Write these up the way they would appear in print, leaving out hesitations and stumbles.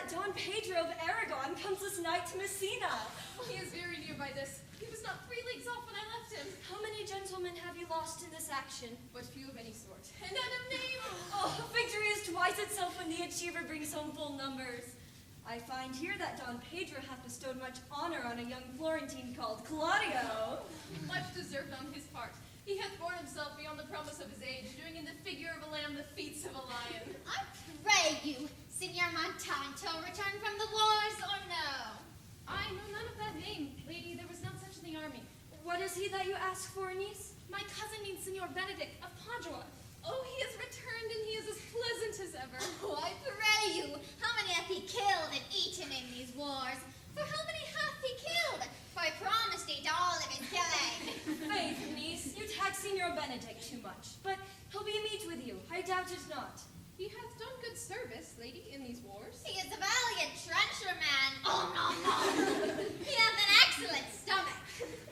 that Don Pedro of Aragon comes this night to Messina. He is very near by this. He was not 3 leagues off when I left him. How many gentlemen have you lost in this action? But few of any sort. And none of name. Oh, victory is twice itself when the achiever brings home full numbers. I find here that Don Pedro hath bestowed much honor on a young Florentine called Claudio. Much deserved on his part. He hath borne himself beyond the promise of his age, doing in the figure of a lamb the feats of a lion. I pray you, Signor Montanto, returned from the wars or no? I know none of that name, lady. There was none such in the army. What is he that you ask for, niece? My cousin means Signor Benedick of Padua. Oh, he has returned, and he is as pleasant as ever. Oh, I pray you, how many hath he killed and eaten in these wars? For how many hath he killed? For I promised thee all of his killing. Faith, niece, you tax Signor Benedick too much. But he'll be meet with you, I doubt it not. He hath done good service, lady, in these wars. He is a valiant trencherman. Oh, no, no. He hath an excellent stomach.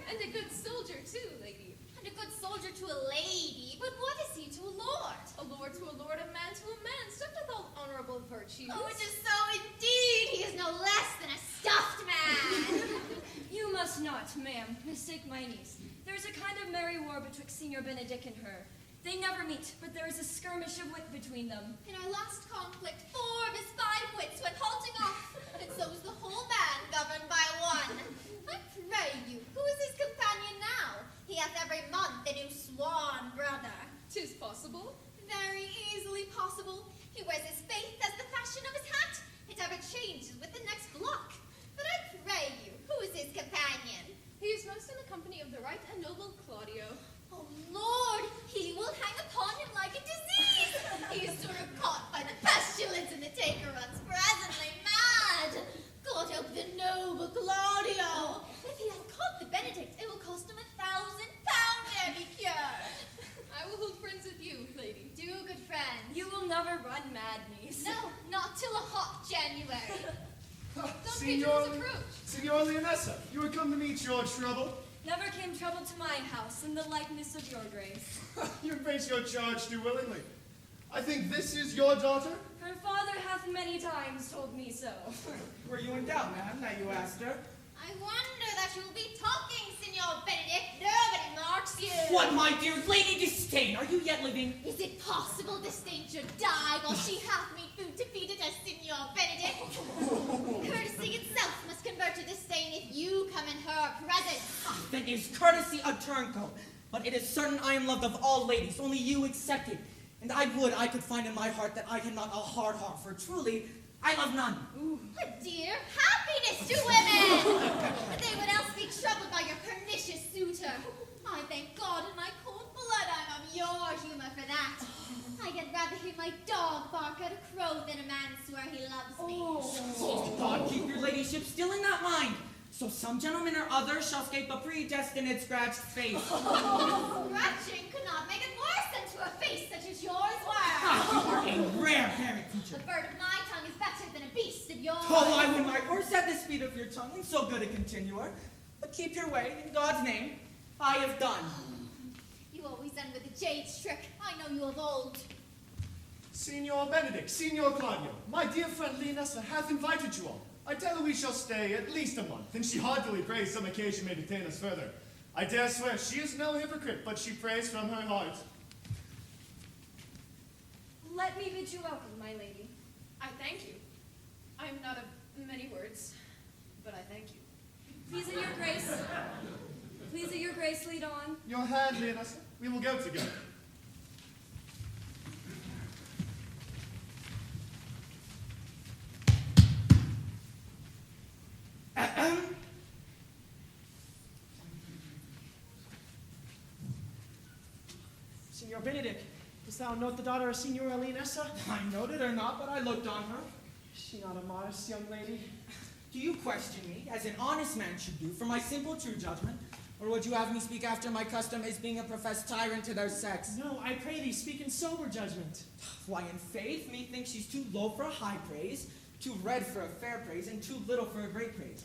And a good soldier, too, lady. And a good soldier to a lady. But what is he to a lord? A lord to a lord, a man to a man, stuffed with all honorable virtues. Oh, it is so indeed. He is no less than a stuffed man. You must not, ma'am, mistake my niece. There is a kind of merry war betwixt Signor Benedick and her. They never meet, but there is a skirmish of wit between them. In our last conflict, 4 of his 5 wits went halting off, and so was the whole band governed by one. I pray you, who is his companion now? He hath every month a new swan brother. 'Tis possible. Very easily possible. He wears his faith as the fashion of his hat. It ever changes with the next block. But I pray you, who is his companion? He is most in the company of the right and noble Claudio. Oh, Lord, he will hang upon him like a disease. He is sort of caught by the pestilence, and the taker runs presently mad. God help the noble Claudio. If he hath caught the Benedict, it will cost him £1,000 ere be cured. I will hold friends with you, lady. Do, good friends. You will never run mad, niece. No, not till a hot January. Don't Signor, his approach. Signor Leonessa, you have come to meet your trouble. Never came trouble to my house in the likeness of your grace. You face your charge too willingly. I think this is your daughter? Her father hath many times told me so. Were you in doubt, ma'am, that you asked her? I wonder that you will be talking, Signor Benedict. Nobody marks you. What, my dear Lady Disdain? Are you yet living? Is it possible Disdain should die while she hath me food to feed it as Signor Benedict? Courtesy itself must convert to Disdain if you come in her presence. Then is courtesy a turncoat. But it is certain I am loved of all ladies, only you excepted. And I would I could find in my heart that I had not a hard heart, for truly I love none. A dear happiness to women! But they would else be troubled by your pernicious suitor. I thank God in my cold blood I'm of your humor for that. I'd rather hear my dog bark at a crow than a man swear he loves me. Oh, God, keep your ladyship still in that mind. So some gentleman or other shall escape a predestined scratched face. Scratching could not make it worse than to a face such as yours were. You are a rare parent teacher. A bird of my tongue is better than a beast of yours. Oh, I would my horse at the speed of your tongue, and so good a continuer. But keep your way, in God's name. I have done. You always end with a jade's trick. I know you of old. Signor Benedict, Signor Claudio, my dear friend Leonessa hath invited you all. I tell her we shall stay at least a month, and she heartily prays some occasion may detain us further. I dare swear she is no hypocrite, but she prays from her heart. Let me bid you welcome, my lady. I thank you. I am not of many words, but I thank you. Please at your grace. Please at your grace, lead on. Your hand, Leonessa. We will go together. Signor Benedick, dost thou note the daughter of Signora Leonessa? I noted her not, but I looked on her. Is she not a modest young lady? Do you question me, as an honest man should do, for my simple true judgment? Or would you have me speak after my custom as being a professed tyrant to their sex? No, I pray thee, speak in sober judgment. Why, in faith, methinks she's too low for a high praise, too red for a fair praise, and too little for a great praise.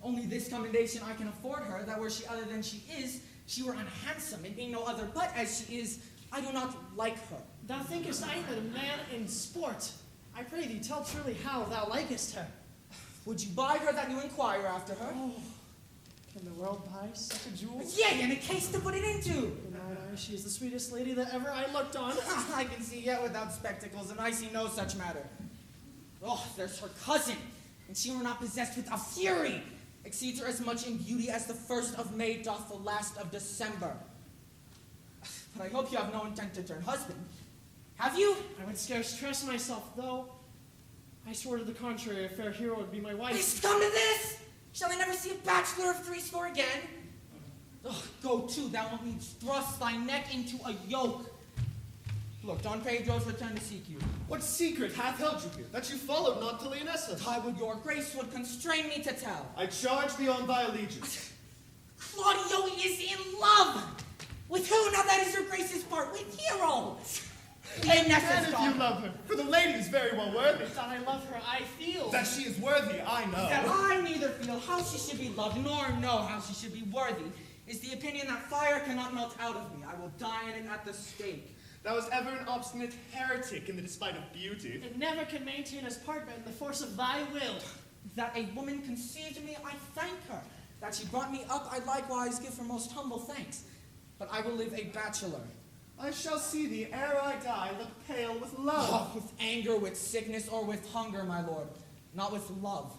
Only this commendation I can afford her, that were she other than she is, she were unhandsome, and being no other but as she is, I do not like her. Thou thinkest I am a man in sport. I pray thee, tell truly how thou likest her. Would you buy her that you inquire after her? Oh, can the world buy such a jewel? Yea, and a case to put it into. In mine eyes, she is the sweetest lady that ever I looked on. I can see yet without spectacles, and I see no such matter. Oh, there's her cousin, and she were not possessed with a fury. Exceeds her as much in beauty as the 1st of May doth the last of December. But I hope you have no intent to turn husband. Have you? I would scarce trust myself, though. I swore to the contrary, a fair hero would be my wife. It's come to this! Shall I never see a bachelor of 60 again? Oh, go to, thou wilt needs thrust thy neck into a yoke. Look, Don Pedro's returned to seek you. What secret hath held you here, that you followed not to Leonessa? I would your grace would constrain me to tell. I charge thee on thy allegiance. Claudio is in love! With who? Now that is your grace's part. With Hero! And if you love her, for the lady is very well worthy. That I love her, I feel. That she is worthy, I know. That I neither feel how she should be loved, nor know how she should be worthy, is the opinion that fire cannot melt out of me. I will die in it at the stake. Thou was ever an obstinate heretic in the despite of beauty. It never can maintain his part but in the force of thy will. That a woman conceived me, I thank her. That she brought me up, I likewise give her most humble thanks. But I will live a bachelor. I shall see thee ere I die look pale with love. Oh, with anger, with sickness, or with hunger, my lord. Not with love.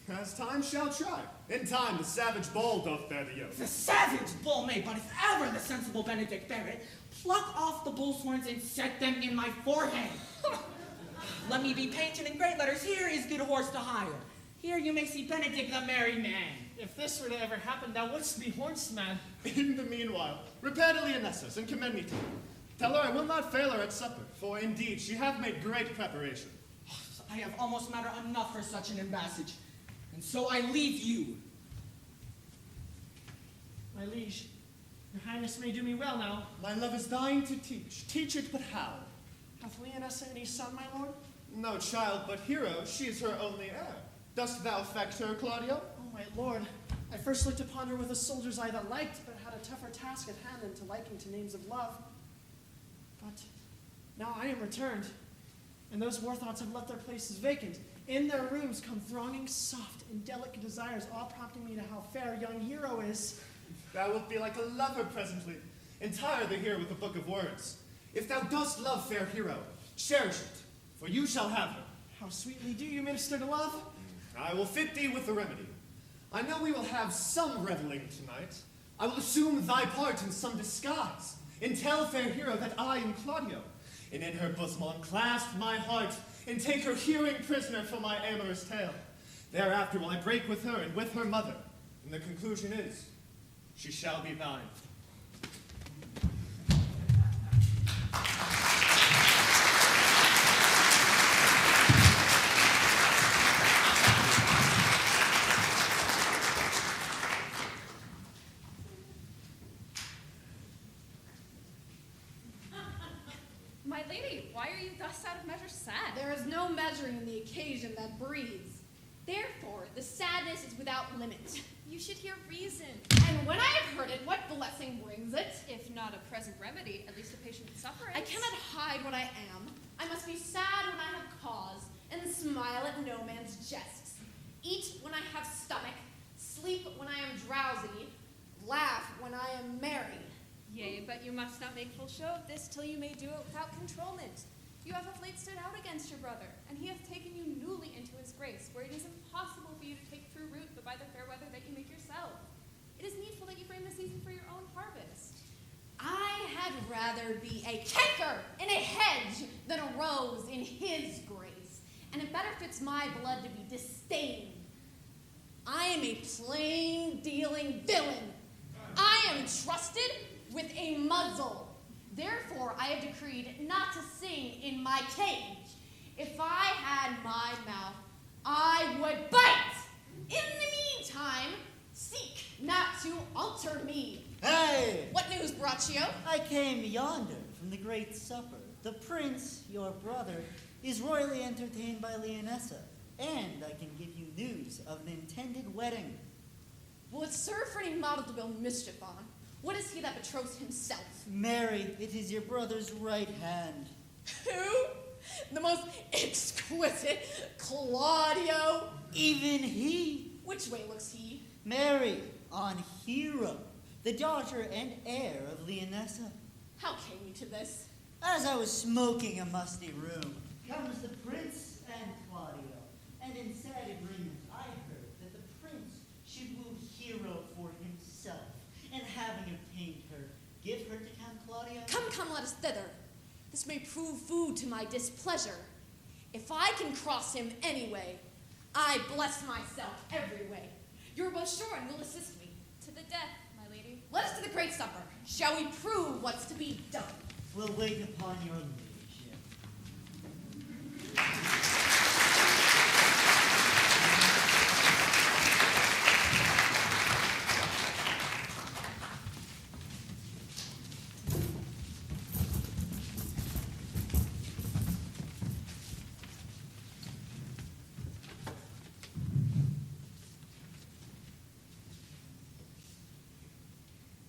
As time shall try. In time the savage bull doth bear the yoke. The savage bull may, but if ever the sensible Benedick bear it, pluck off the bull's horns and set them in my forehead. Let me be painted in great letters. Here is good horse to hire. Here you may see Benedick the merry man. If this were to ever happen, thou wouldst be horse mad. In the meanwhile, repair to Leonessa's and commend me to her. Tell her I will not fail her at supper, for indeed she hath made great preparation. I have almost matter enough for such an embassage, and so I leave you. My liege, your highness may do me well now. My love is thine to teach. Teach it but how? Hath Leonessa any son, my lord? No child but Hero, she is her only heir. Dost thou affect her, Claudio? Oh, my lord, I first looked upon her with a soldier's eye that liked, but had a tougher task at hand than to liking to names of love. But now I am returned, and those war thoughts have left their places vacant. In their rooms come thronging soft and delicate desires, all prompting me to how fair young Hero is. Thou wilt be like a lover presently, entire the here with a book of words. If thou dost love fair Hero, cherish it, for you shall have her. How sweetly do you minister to love? I will fit thee with the remedy. I know we will have some reveling tonight. I will assume thy part in some disguise, and tell fair Hero that I am Claudio, and in her bosom unclasp my heart, and take her hearing prisoner for my amorous tale. Thereafter will I break with her and with her mother, and the conclusion is, she shall be thine. My lady, why are you thus out of measure sad? There is no measuring the occasion that breeds. Therefore, the sadness is without limit. You should hear reason. And when I have heard it, what blessing brings it? If not a present remedy, at least a patient suffering. I cannot hide what I am. I must be sad when I have cause, and smile at no man's jests. Eat when I have stomach, sleep when I am drowsy, laugh when I am merry. Yea, but you must not make full show of this till you may do it without controlment. You have of late stood out against your brother, and he hath taken you newly into his grace, where it is impossible for you to take true root but by the fair weather that you make yourself. It is needful that you frame the season for your own harvest. I had rather be a canker in a hedge than a rose in his grace, and it better fits my blood to be disdained. I am a plain-dealing villain. I am trusted with a muzzle. Therefore, I have decreed not to sing in my cage. If I had my mouth, I would bite. In the meantime, seek not to alter me. Hey! What news, Braccio? I came yonder from the great supper. The prince, your brother, is royally entertained by Leonessa, and I can give you news of an intended wedding. Will it serve for any model to build mischief on? What is he that betroths himself? Mary, it is your brother's right hand. Who? The most exquisite Claudio. Even he, Which way looks he? married on Hero, the daughter and heir of Leonessa. How came you to this? As I was smoking a musty room, comes the prince and Claudio, and in sad agreement I heard that the prince should woo Hero for himself, and having obtained her, give her to Count Claudio. Come, let us thither. This may prove food to my displeasure. If I can cross him any way, I bless myself every way. Your bow sure and will assist me. To the death, my lady. Let us to the great supper. Shall we prove what's to be done? We'll wait upon your ladyship.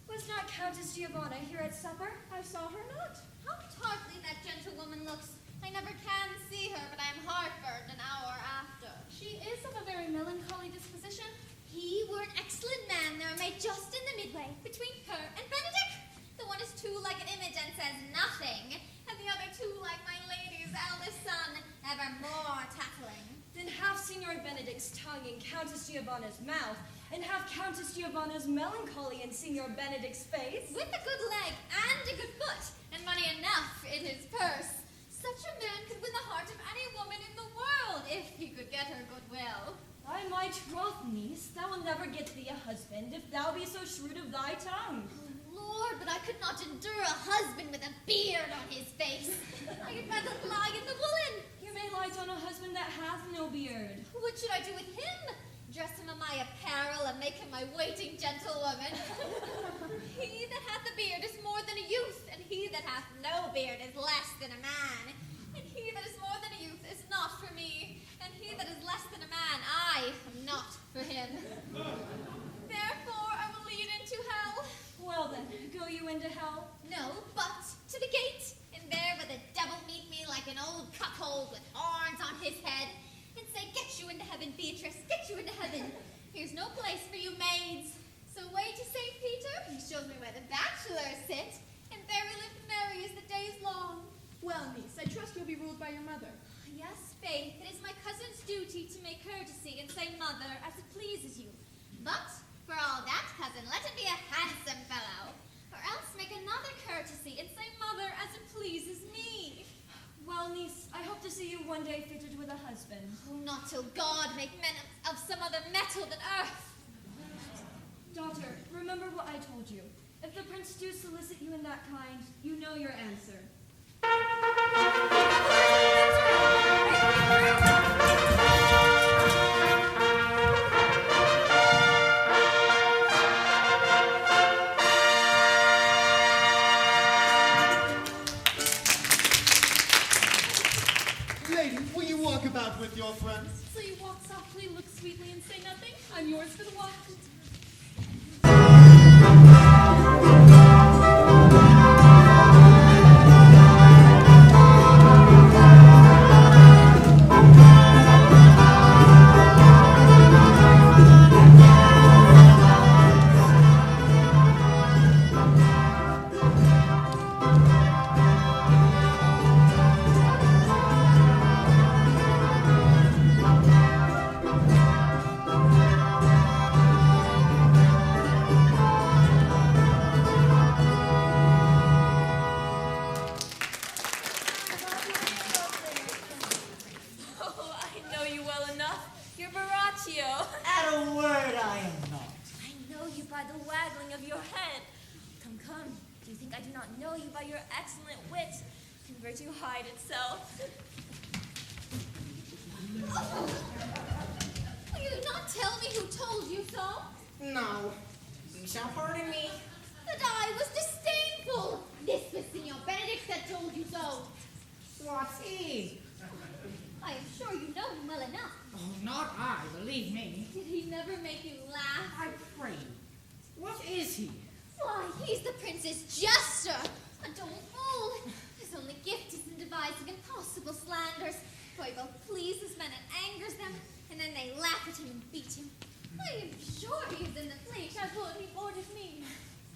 Was not Countess Giovanna here at supper? I saw her not. How tartly that gentlewoman looks. I never can see her, but I am heartburned an hour after. She is of a very melancholy disposition. He were an excellent man there, made just in the midway between her and Benedick. The one is too like an image and says nothing, and the other too like my lady's eldest son, ever more tattling. Then have Signor Benedick's tongue in Countess Giovanna's mouth, and have Countess Giovanna's melancholy in Signor Benedick's face. With a good leg and a good foot, and money enough in his purse. Such a man could win the heart of any woman in the world if he could get her goodwill. By my troth, niece, thou wilt never get thee a husband, if thou be so shrewd of thy tongue. Oh, Lord, but I could not endure a husband with a beard on his face. I had rather lie in the woolen. You may light on a husband that hath no beard. What should I do with him? Dress him in my apparel and make him my waiting gentlewoman. He that hath a beard is more than a youth, and he that hath no beard is less than a man. And he that is more than a youth is not for me, and he that is less than a man, I am not for him. Therefore I will lead into hell. Well then, go you into hell? No, but to the gate, and there will the devil meet me like an old cuckold with horns on his head, and say, get you into heaven, Beatrice, get you into heaven. Here's no place for you maids. So away to St. Peter, he shows me where the bachelors sit, and there we live merry as the days long. Well, niece, I trust you'll be ruled by your mother. Yes, Faith, it is my cousin's duty to make courtesy and say mother as it pleases you. But, for all that, cousin, let it be a handsome fellow, or else make another courtesy and say mother as it pleases me. Well, niece, I hope to see you one day fitted with a husband. Oh, not till God make men of some other metal than earth. Daughter, remember what I told you. If the prince do solicit you in that kind, you know your answer. Lady, will you walk about with your friends? So you walk softly, look sweetly, and say nothing? I'm yours for the walk. At a word, I am not. I know you by the waggling of your head. Come, come. Do you think I do not know you by your excellent wit? Can virtue hide itself? Oh. Will you not tell me who told you so? No. You shall pardon me. That I was disdainful. This was Signor Benedick that told you so. What's he? I am sure you know him well enough. Oh, not I, believe me. Did he never make you laugh? I pray you. What is he? Why, he's the prince's jester. A dull fool. His only gift is in devising impossible sleight joy both pleases men and angers them, and then they laugh at him and beat him. I am sure he is in the fleet as what he ordered me.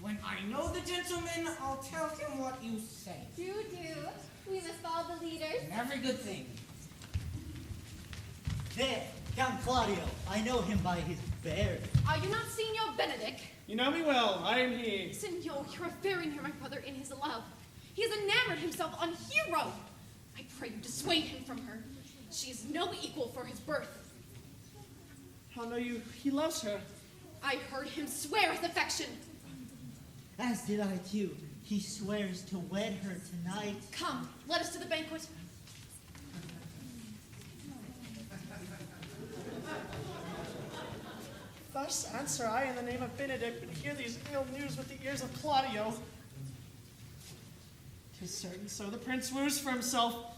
When I know the gentleman, I'll tell him what you say. Do. We must follow the leaders. And every good thing. There, Count Claudio. I know him by his beard. Are you not Signor Benedick? You know me well. I am he. Signor, you are very near my brother in his love. He has enamored himself on Hero. I pray you dissuade him from her. She is no equal for his birth. How know you he loves her? I heard him swear his affection. As did I too. He swears to wed her tonight. Come, let us to the banquet. Thus answer I in the name of Benedick, but hear these ill news with the ears of Claudio. 'Tis certain so the prince woos for himself.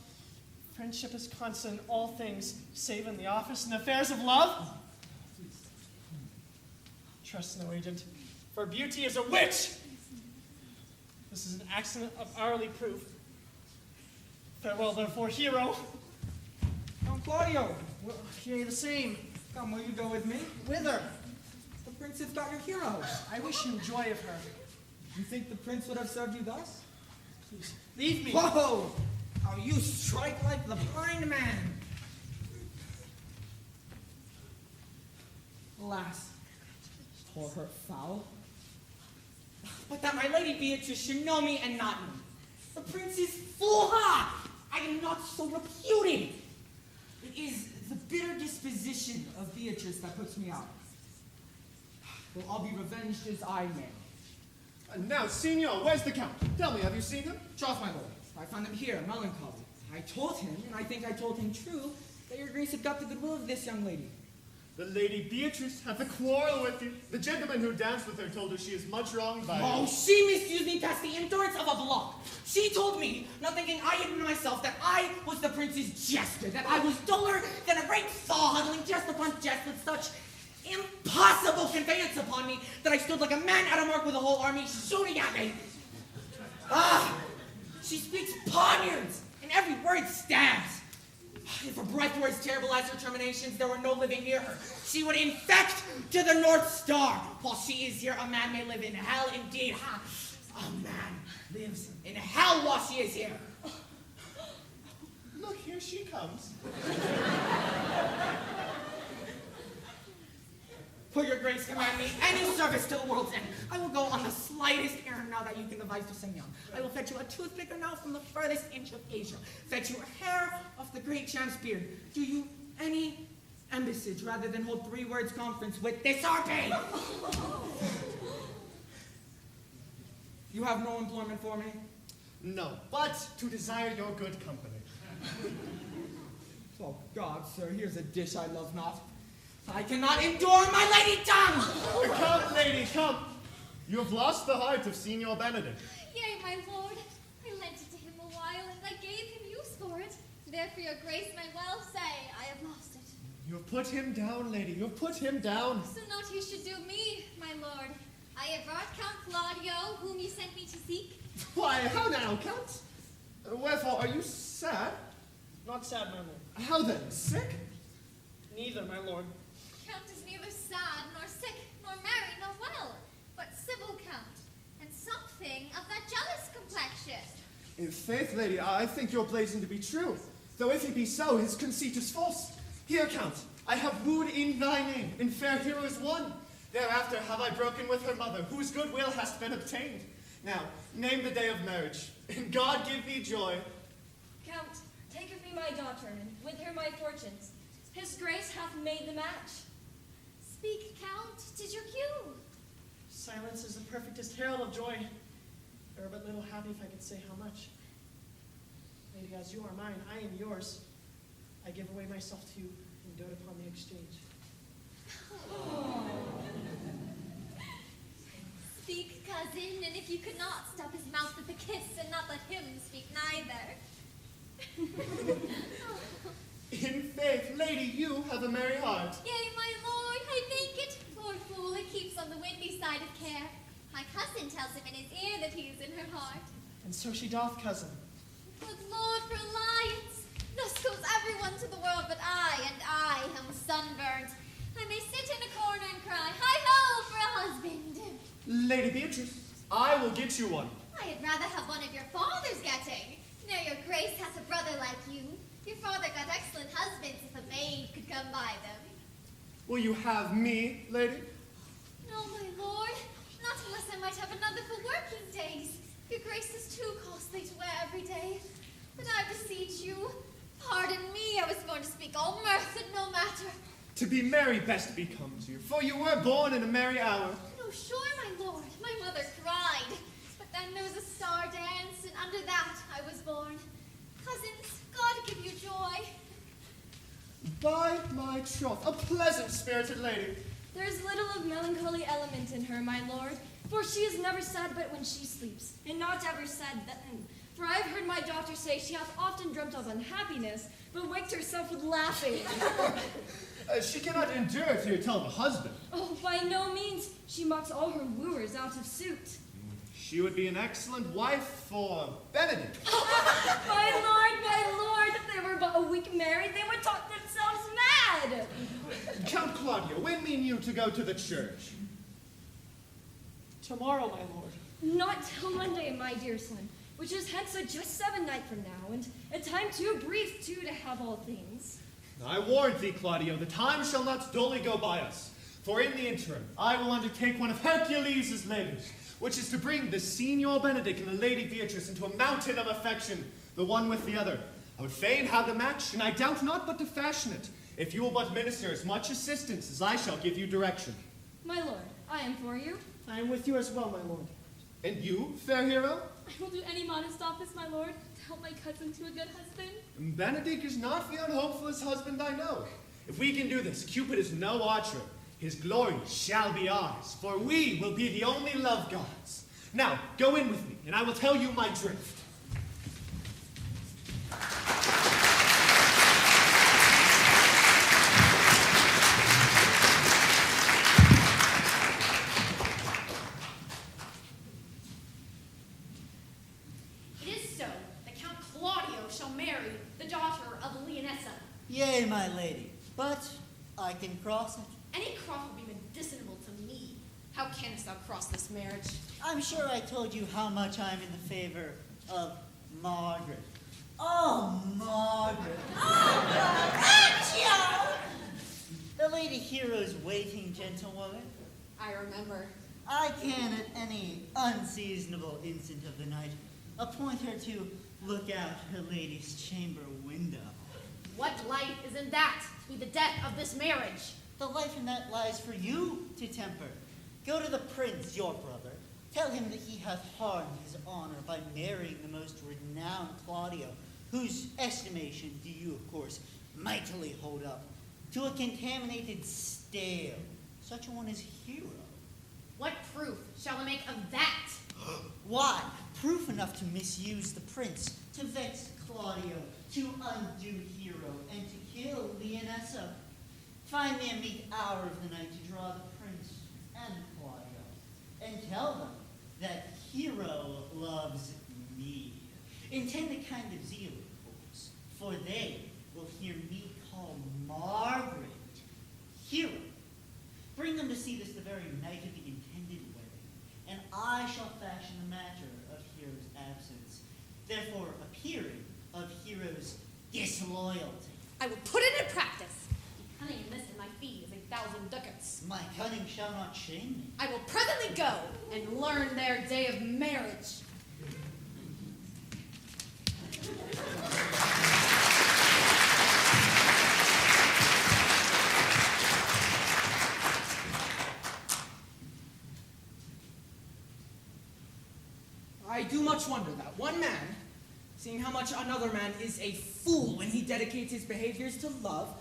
Friendship is constant in all things, save in the office and affairs of love. Trust no agent, for beauty is a witch. This is an accident of hourly proof. Farewell, therefore, Hero. Count Claudio, Yea, the same. come, will you go with me? Whither? The prince has got your hero. I wish him joy of her. You think the prince would have served you thus? Please, leave me. Whoa! How you strike like the blind man. Alas, pour her foul. But that my lady Beatrice should know me and not me. The prince is full ha! I am not so reputed. It is the bitter disposition of Beatrice that puts me out. Well, I'll be revenged as I may. And now, Signor, where's the Count? Tell me, have you seen him? Troth, my lord, I found him here, melancholy. I told him, and I think I told him true, that your grace had got the goodwill of this young lady. The Lady Beatrice hath a quarrel with you. The gentleman who danced with her told her she is much wronged by Oh, you. she misused me past the endurance of a block. She told me, not thinking I had in myself, that I was the prince's jester, that I was duller than a great saw huddling jest upon jest with such impossible conveyance upon me that I stood like a man at a mark with a whole army shooting at me. Ah, she speaks poniards, and every word stabs. If her breath were as terrible as her terminations, there were no living near her. She would infect to the North Star. While she is here, a man may live in hell indeed. Ha! A man lives in hell while she is here. Look, here she comes. For your grace, command me any service to the world's end. I will go on the slightest errand now that you can devise to send young. I will fetch you a toothpicker now from the furthest inch of Asia. Fetch you a hair of the great champ's beard. Do you any embassage rather than hold 3 words conference with this RP? You have no employment for me? No, but to desire your good company. Oh God, sir, here's a dish I love not. I cannot endure my lady tongue! Come, lady, come. You have lost the heart of Signor Benedick. Yea, my lord. I lent it to him a while, and I gave him use for it. Therefore your grace may well say I have lost it. You have put him down, lady. You have put him down. So not he should do me, my lord. I have brought Count Claudio, whom you sent me to seek. Why, how now, Count? Wherefore, are you sad? Not sad, my lord. How then, sick? Neither, my lord. Count is neither sad, nor sick, nor merry, nor well, but civil Count, and something of that jealous complexion. In faith, lady, I think your blazing to be true. Though if it be so, his conceit is false. Here, Count, I have wooed in thy name, in fair heroes won. Thereafter have I broken with her mother, whose goodwill hast been obtained. Now, name the day of marriage, and God give thee joy. Count, take of me my daughter, and with her my fortunes. His grace hath made the match. Speak, Count, 'tis your cue. Silence is the perfectest herald of joy. I were but little happy if I could say how much. Lady, as you are mine, I am yours. I give away myself to you and dote upon the exchange. Speak, cousin, and if you could not, stop his mouth with a kiss, and not let him speak neither. In faith, lady, you have a merry heart. Yea, my lord, I think it. Poor fool, it keeps on the windy side of care. My cousin tells him in his ear that he is in her heart. And so she doth, cousin. Good Lord, for alliance! Thus goes everyone to the world but I, and I am sunburnt. I may sit in a corner and cry, hi-ho for a husband. Lady Beatrice, I will get you one. I'd rather have one of your father's getting. Now your grace has a brother like you. Your father got excellent husbands if a maid could come by them. Will you have me, lady? No, my lord, not unless I might have another for working days. Your grace is too costly to wear every day. But I beseech you, pardon me, I was going to speak all mirth and no matter. To be merry best becomes you, for you were born in a merry hour. No, sure, my lord, my mother cried. But then there was a star dance, and under that I was born. Cousins, God give you joy. By my troth, a pleasant-spirited lady. There is little of melancholy element in her, my lord, for she is never sad but when she sleeps, and not ever sad then. For I have heard my daughter say she hath often dreamt of unhappiness, but waked herself with laughing. She cannot endure to hear tell of a husband. Oh, by no means. She mocks all her wooers out of suit. She would be an excellent wife for Benedick. My lord, if they were but a week married, they would talk themselves mad. Count Claudio, when mean you to go to the church? Tomorrow, my lord. Not till Monday, my dear son, which is hence a just 7 night from now, and a time too brief, too, to have all things. I warn thee, Claudio, the time shall not dully go by us. For in the interim, I will undertake one of Hercules' labors, which is to bring the Signor Benedick and the Lady Beatrice into a mountain of affection, the one with the other. I would fain have the match, and I doubt not but to fashion it, if you will but minister as much assistance as I shall give you direction. My lord, I am for you. I am with you as well, my lord. And you, fair hero? I will do any modest office, my lord, to help my cousin to a good husband. Benedick is not the unhopefullest husband I know. If we can do this, Cupid is no archer. His glory shall be ours, for we will be the only love gods. Now, go in with me, and I will tell you my drift. It is so that Count Claudio shall marry the daughter of Leonessa. Yea, my lady, but I can cross it. Any cross would be medicinable to me. How canst thou cross this marriage? I'm sure I told you how much I'm in the favor of Margaret. Oh, Margaret. Oh, the lady hero's waiting gentlewoman. I remember. I can at any unseasonable instant of the night appoint her to look out her lady's chamber window. What life is in that to be the death of this marriage? The life in that lies for you to temper. Go to the prince, your brother. Tell him that he hath harmed his honor by marrying the most renowned Claudio, whose estimation do you, of course, mightily hold up, to a contaminated stale, such a one as Hero. What proof shall I make of that? Why, proof enough to misuse the prince, to vex Claudio, to undo Hero, and to kill Leonessa. Find me a meet hour of the night to draw the prince and Claudio, and tell them that Hero loves me. Intend a kind of zeal, of course, for they will hear me call Margaret Hero. Bring them to see this the very night of the intended wedding, and I shall fashion the matter of Hero's absence, therefore appearing of Hero's disloyalty. I will put it in practice. Be cunning in this, and my fee is 1,000 ducats. My cunning shall not shame me. I will presently go and learn their day of marriage. I do much wonder that one man, seeing how much another man is a fool when he dedicates his behaviors to love,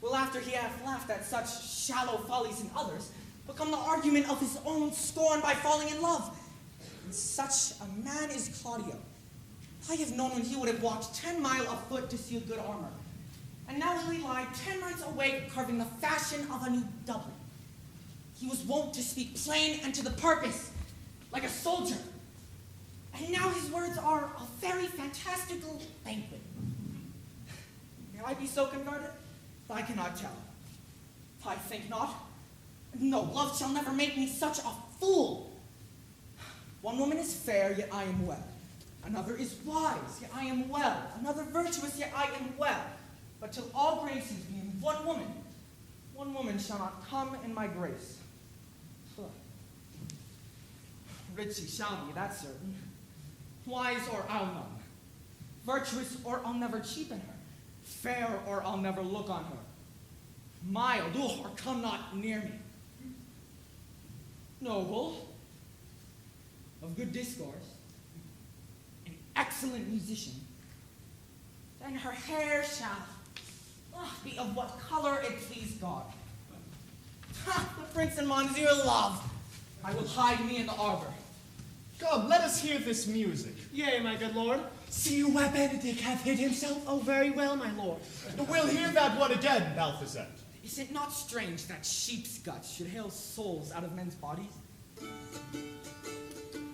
will, after he hath laughed at such shallow follies in others, become the argument of his own scorn by falling in love. And such a man is Claudio. I have known when he would have walked 10 miles afoot to see a good armor, and now he lie 10 nights awake carving the fashion of a new doublet. He was wont to speak plain and to the purpose, like a soldier. And now his words are a very fantastical banquet. Can I be so converted? I cannot tell. I think not. No, love shall never make me such a fool. One woman is fair, yet I am well. Another is wise, yet I am well. Another virtuous, yet I am well. But till all graces be in one woman shall not come in my grace. Huh. Rich she shall be, that's certain. Wise or I'll none. Virtuous or I'll never cheapen her. Fair or I'll never look on her. Mild or come not near me. Noble, of good discourse, an excellent musician, then her hair shall be of what color it please God. Ha! The prince and monsieur love. I will hide me in the arbor. Come, let us hear this music. Yea, my good lord. See you where Benedick hath hid himself. Oh, very well, my lord. We'll hear that one again, Balthazar. Is it not strange that sheep's guts should hail souls out of men's bodies?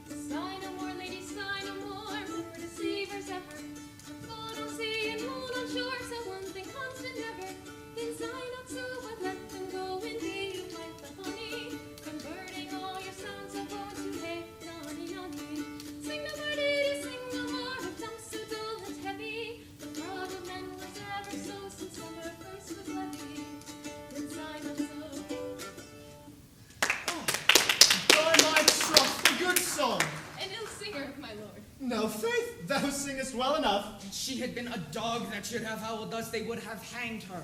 Sigh no more, lady, sigh no more, for deceivers ever. Float on sea and roll on shore, so one thing constant ever. Then sigh not so, but let them go indeed, like the honey, converting all your sounds of woe to hey, nonny, nonny. Sing no more, lady, sing no more, of tongues so dull and heavy. The throb of men was ever so, since summer first was levied. Then sigh not so. By my troth, a good song. An ill singer, my lord. No faith, thou singest well enough. If she had been a dog that should have howled thus, they would have hanged her.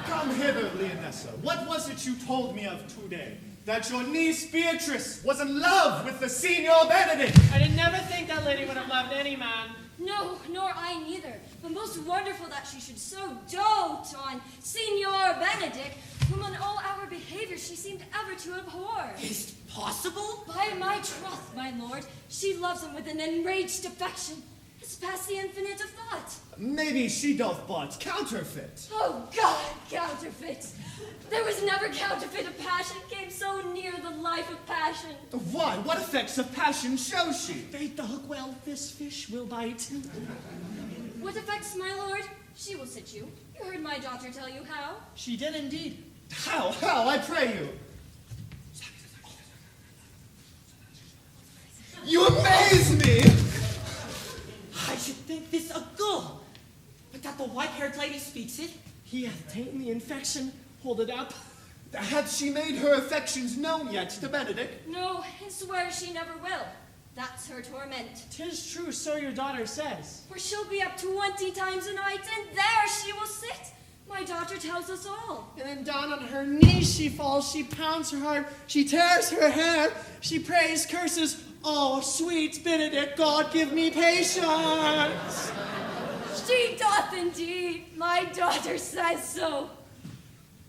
Come hither, Leonessa. What was it you told me of today? That your niece Beatrice was in love with the Signor Benedick. I did never think that lady would have loved any man. No, nor I neither. But most wonderful that she should so dote on Signor Benedick, whom in all our behavior she seemed ever to abhor. Is it possible? By my troth, my lord, she loves him with an enraged affection. It's past the infinite of thought. Maybe she doth but counterfeit. Oh God, counterfeit! There was never counterfeit of passion came so near the life of passion. Why? What effects of passion shows she? Bait the hook well, this fish will bite. What effects, my lord? She will sit you. You heard my daughter tell you how. She did indeed. How, I pray you? You amaze me! I should think this a gull. But that the white-haired lady speaks it. He hath ta'en the infection. Hold it up. Hath she made her affections known yet to Benedick? No, and swears she never will. That's her torment. 'Tis true, so your daughter says. For she'll be up 20 times a night, and there she will sit. My daughter tells us all. And then down on her knees she falls, she pounds her heart, she tears her hair, she prays, curses, oh, sweet Benedick, God give me patience. She doth indeed. My daughter says so.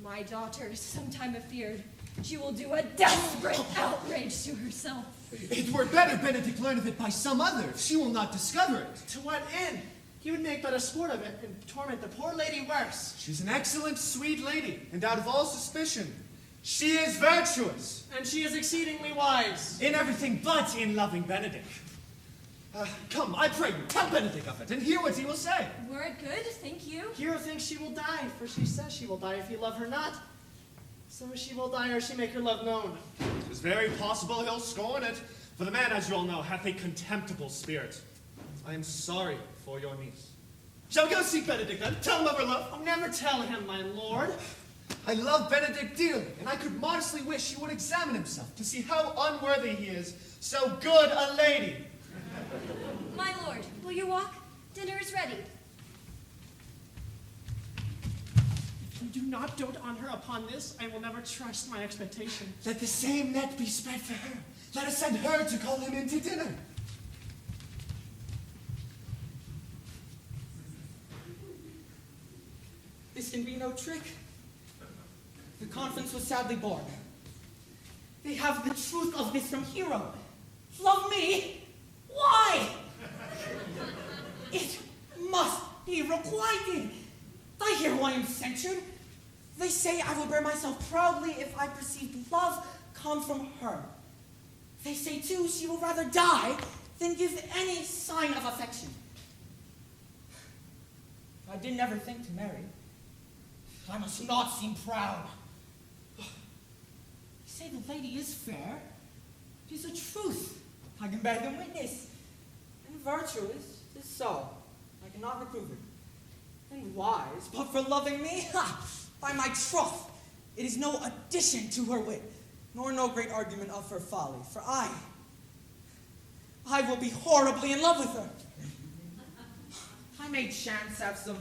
My daughter is sometime afeard she will do a desperate outrage to herself. It were better Benedick learn of it by some other, if she will not discover it. To what end? He would make but a sport of it and torment the poor lady worse. She's an excellent, sweet lady, and out of all suspicion, she is virtuous. And she is exceedingly wise. In everything but in loving Benedick. Come, I pray you, tell Benedick of it, and hear what he will say. Word good, thank you. Hero thinks she will die, for she says she will die if you love her not. So she will die or she make her love known. 'Tis very possible he'll scorn it, for the man, as you all know, hath a contemptible spirit. I am sorry for your niece. Shall we go seek Benedick then? Tell him of her love. I'll never tell him, my lord. I love Benedick dearly, and I could modestly wish he would examine himself to see how unworthy he is, so good a lady. My lord, will you walk? Dinner is ready. If you do not dote on her upon this, I will never trust my expectation. Let the same net be spread for her. Let us send her to call him in to dinner. This can be no trick. The conference was sadly born. They have the truth of this from Hero. Love me? Why? It must be requited. I hear why I am censured. They say I will bear myself proudly if I perceive love come from her. They say, too, she will rather die than give any sign of affection. I did never think to marry. I must not seem proud. You say the lady is fair. Tis the truth. I can bear them witness. And virtuous, tis so. I cannot reprove her. And wise, but for loving me, by my troth, it is no addition to her wit, nor no great argument of her folly. For I will be horribly in love with her. I may chance have some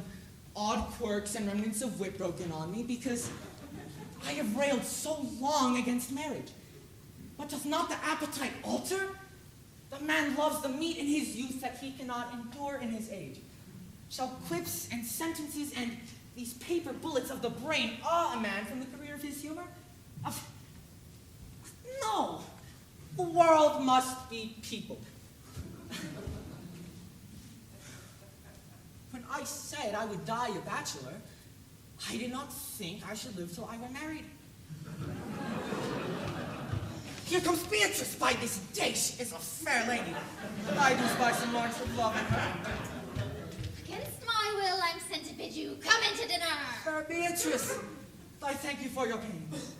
odd quirks and remnants of wit broken on me, because I have railed so long against marriage. But doth not the appetite alter? The man loves the meat in his youth that he cannot endure in his age. Shall quips and sentences and these paper bullets of the brain awe a man from the career of his humor? No! The world must be peopled. When I said I would die a bachelor, I did not think I should live till I were married. Here comes Beatrice by this day. She is a fair lady. I do spy some marks of love in her. Against my will, I'm sent to bid you come into dinner. Fair Beatrice, I thank you for your pains.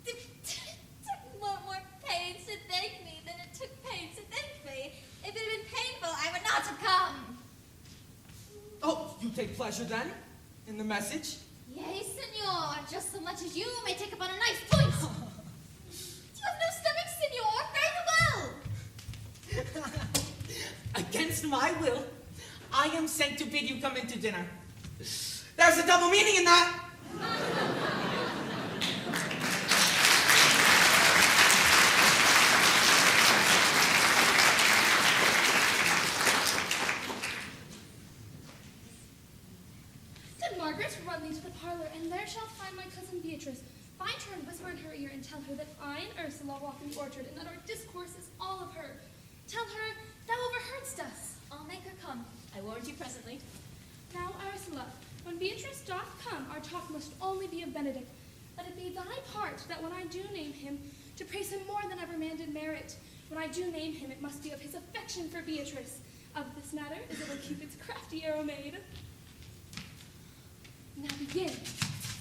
It took more pains to thank me than it took pains to thank me. If it had been painful, I would not have come. Oh, you take pleasure then in the message? Yea, senor, just so much as you may take upon a nice point. You have no stomach, senor. Very well. Against my will, I am sent to bid you come into dinner. There's a double meaning in that. Good Margaret, run thee to the parlor, and there shalt find my cousin Beatrice. Find her and whisper in her ear and tell her that I and Ursula walk in the orchard, and that our discourse is all of her. Tell her thou overheardst us. I'll make her come. I warrant you presently. Now, Ursula, when Beatrice doth come, our talk must only be of Benedick. Let it be thy part that when I do name him, to praise him more than ever man did merit. When I do name him, it must be of his affection for Beatrice. Of this matter is it will Cupid's crafty arrow made. Now begin.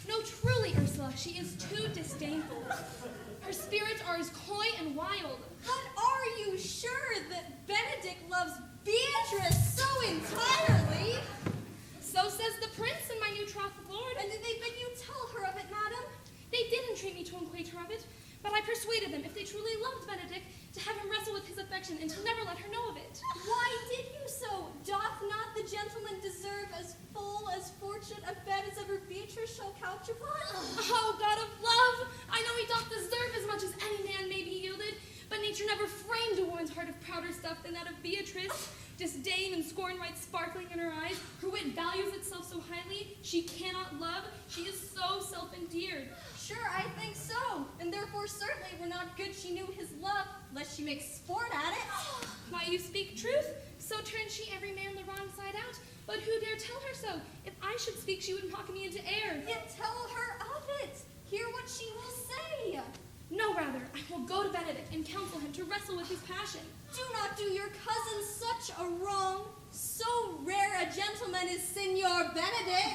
No, truly, Ursula, she is too disdainful. Her spirits are as coy and wild. But are you sure that Benedick loves Beatrice so entirely? So says the prince and my new troth lord. And did they bid you tell her of it, madam? They did entreat me to acquaint her of it, but I persuaded them, if they truly loved Benedick, to have him wrestle with his affection and to never let her know of it. Why did you so? Doth not the gentleman deserve as full as fortune a bed as ever Beatrice shall couch upon? Oh, God of love! I know he doth deserve as much as any man may be yielded, but nature never framed a woman's heart of prouder stuff than that of Beatrice. Disdain and scorn right sparkling in her eyes. Her wit values itself so highly, she cannot love. She is so self-endeared. Sure, I think so. And therefore certainly were not good she knew his love, lest she make sport at it. Why, you speak truth. So turns she every man the wrong side out. But who dare tell her so? If I should speak, she would mock me into air. Yet tell her of it. Hear what she will say. No, rather, I will go to Benedick and counsel him to wrestle with his passion. Do not do your cousin such a wrong. So rare a gentleman is Signor Benedick.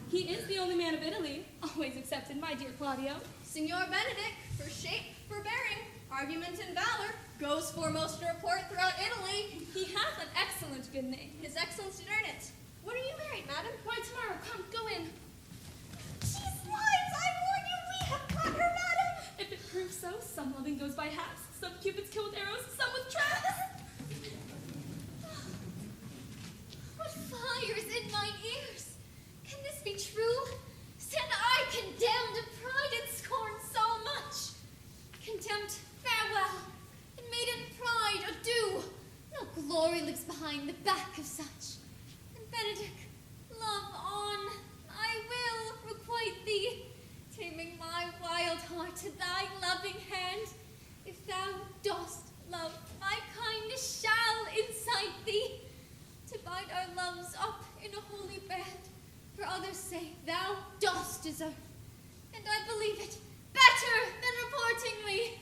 He is the only man of Italy, always accepted, my dear Claudio. Signor Benedick, for shape, for bearing, argument and valor, goes foremost to report throughout Italy. He hath an excellent good name. His excellence did earn it. When are you married, madam? Why, tomorrow, come, go in. She slides, I warn you, we have caught her, madam. If it proves so, some loving goes by halves. Some cupids kill with arrows, some with traps. What fires in mine ears? Can this be true? Stand I condemned of pride and scorn so much? Contempt, farewell, and maiden pride, adieu. No glory lives behind the back of such. And Benedick, love on, I will requite thee, taming my wild heart to thy loving hand. If thou dost love, my kindness shall incite thee to bind our loves up in a holy band. For others say thou dost deserve, and I believe it better than reporting me.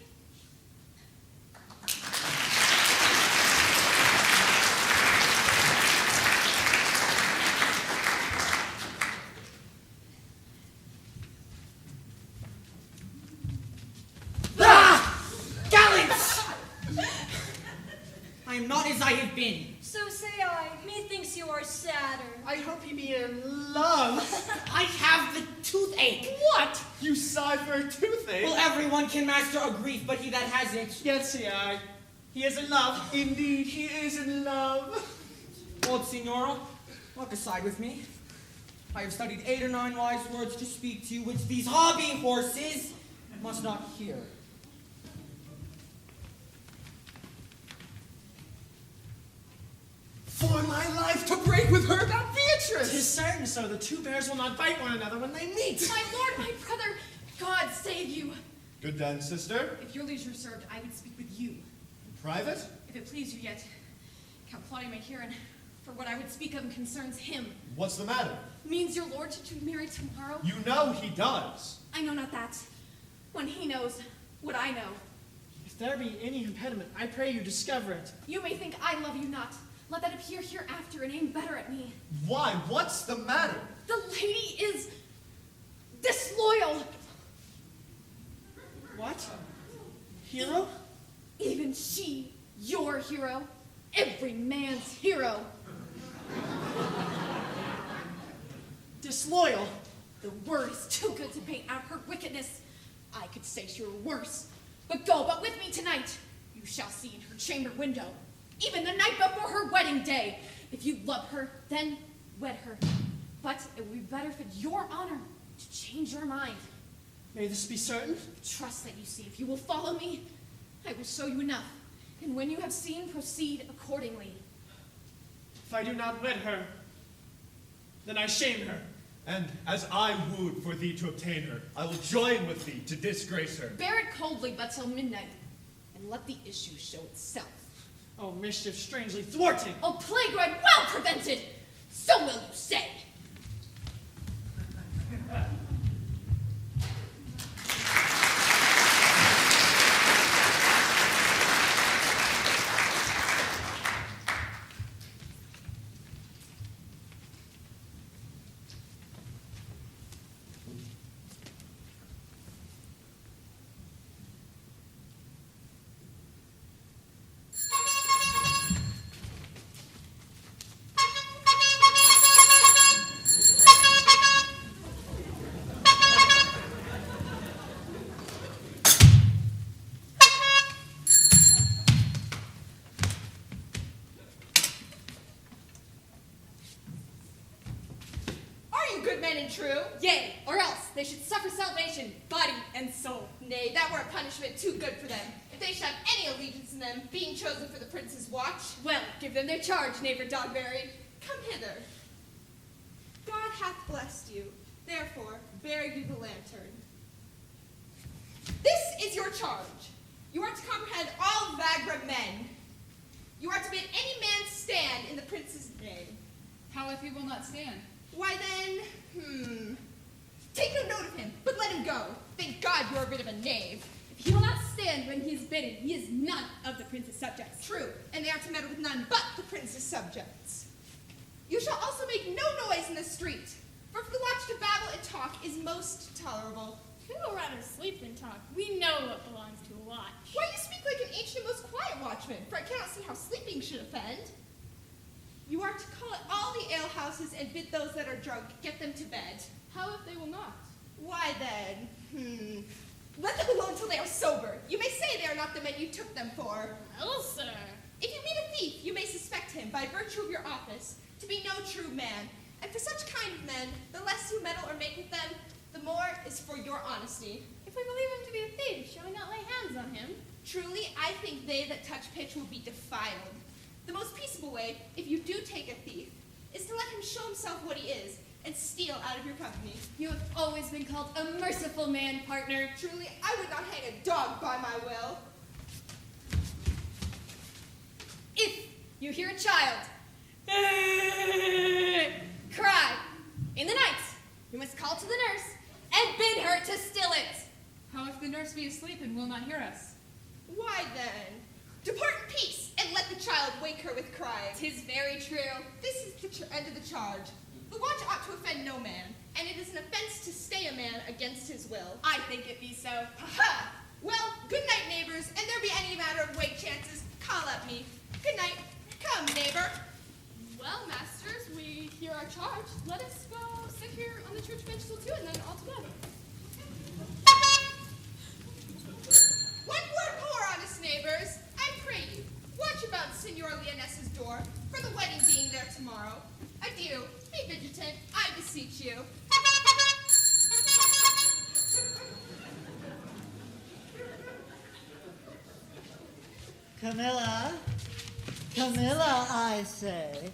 not as I have been. So say I, methinks you are sadder. I hope he be in love. I have the toothache. What? You sigh for a toothache? Well, everyone can master a grief, but he that hasn't. Yet see I. He is in love. Indeed, he is in love. Old Signora, walk aside with me. I have studied 8 or 9 wise words to speak to you, which these hobby horses must not hear. For my life to break with her about Beatrice! 'Tis certain so. The two bears will not bite one another when they meet. My lord, my brother, God save you. Good then, sister. If your leisure served, I would speak with you. In private? If it please you yet, Count Claudio may hear, and for what I would speak of concerns him. What's the matter? Means your lordship to be married tomorrow? You know he does. I know not that. When he knows what I know. If there be any impediment, I pray you discover it. You may think I love you not. Let that appear hereafter and aim better at me. Why? What's the matter? The lady is disloyal. What? Hero? Even she, your hero, every man's hero. Disloyal? The word is too good to paint out her wickedness. I could say she were worse. But go but with me tonight. You shall see in her chamber window. Even the night before her wedding day. If you love her, then wed her. But it would be better for your honor to change your mind. May this be certain? Trust that you see. If you will follow me, I will show you enough. And when you have seen, proceed accordingly. If I do not wed her, then I shame her. And as I wooed for thee to obtain her, I will join with thee to disgrace her. Bear it coldly but till midnight, and let the issue show itself. Oh, mischief strangely thwarting. Oh, plague right well prevented! So will you say. True? Yea, or else they should suffer salvation, body and soul. Nay, that were a punishment too good for them. If they should have any allegiance in them, being chosen for the prince's watch. Well, give them their charge, neighbor Dogberry. Come hither. God hath blessed you. Therefore, bear you the lantern. This is your charge. You are to comprehend all vagrant men. You are to bid any man stand in the prince's name. How if he will not stand? Why then, take no note of him, but let him go. Thank God you are rid of a knave. If he will not stand when he is bidden, he is none of the prince's subjects. True, and they are to meddle with none but the prince's subjects. You shall also make no noise in the street, for for the watch to babble and talk is most tolerable. We will rather sleep than talk. We know what belongs to a watch. Why you speak like an ancient and most quiet watchman, for I cannot see how sleeping should offend. You are to call at all the alehouses and bid those that are drunk get them to bed. How if they will not? Why then, let them alone till they are sober. You may say they are not the men you took them for. Well, sir. If you meet a thief, you may suspect him, by virtue of your office, to be no true man. And for such kind of men, the less you meddle or make with them, the more is for your honesty. If we believe him to be a thief, shall we not lay hands on him? Truly, I think they that touch pitch will be defiled. The most peaceable way, if you do take a thief, is to let him show himself what he is, and steal out of your company. You have always been called a merciful man, partner. Truly, I would not hang a dog by my will. If you hear a child cry in the night, you must call to the nurse and bid her to still it. How if the nurse be asleep and will not hear us? Why then, depart in peace, and let the child wake her with crying. 'Tis very true. This is the end of the charge. The watch ought to offend no man, and it is an offense to stay a man against his will. I think it be so. Ha! Well, good night, neighbors, and there be any matter of wake chances, call up me. Good night. Come, neighbor. Well, masters, we hear our charge. Let us go sit here on the church bench till 2 and then all together. One word more, honest neighbors. I pray you, watch about Signor Leonessa's door, for the wedding being there tomorrow. Adieu. Be vigilant, I beseech you. Camilla? Camilla, I say.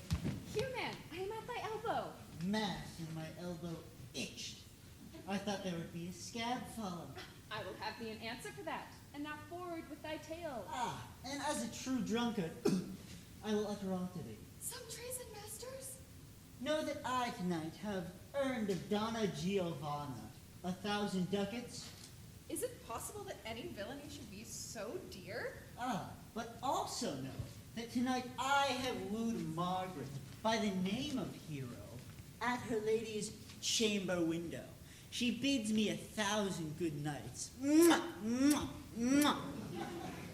Here, man, I am at thy elbow. Mass in my elbow itched. I thought there would be a scab fallen. I will have thee an answer for that, and now forward with thy tale. Ah, and as a true drunkard, I will utter all to thee. Some treason, masters. Know that I tonight have earned of Donna Giovanna 1,000 ducats. Is it possible that any villainy should be so dear? Ah, but also know that tonight I have wooed Margaret by the name of Hero at her lady's chamber window. She bids me 1,000 good nights. Mwah, mwah, mwah.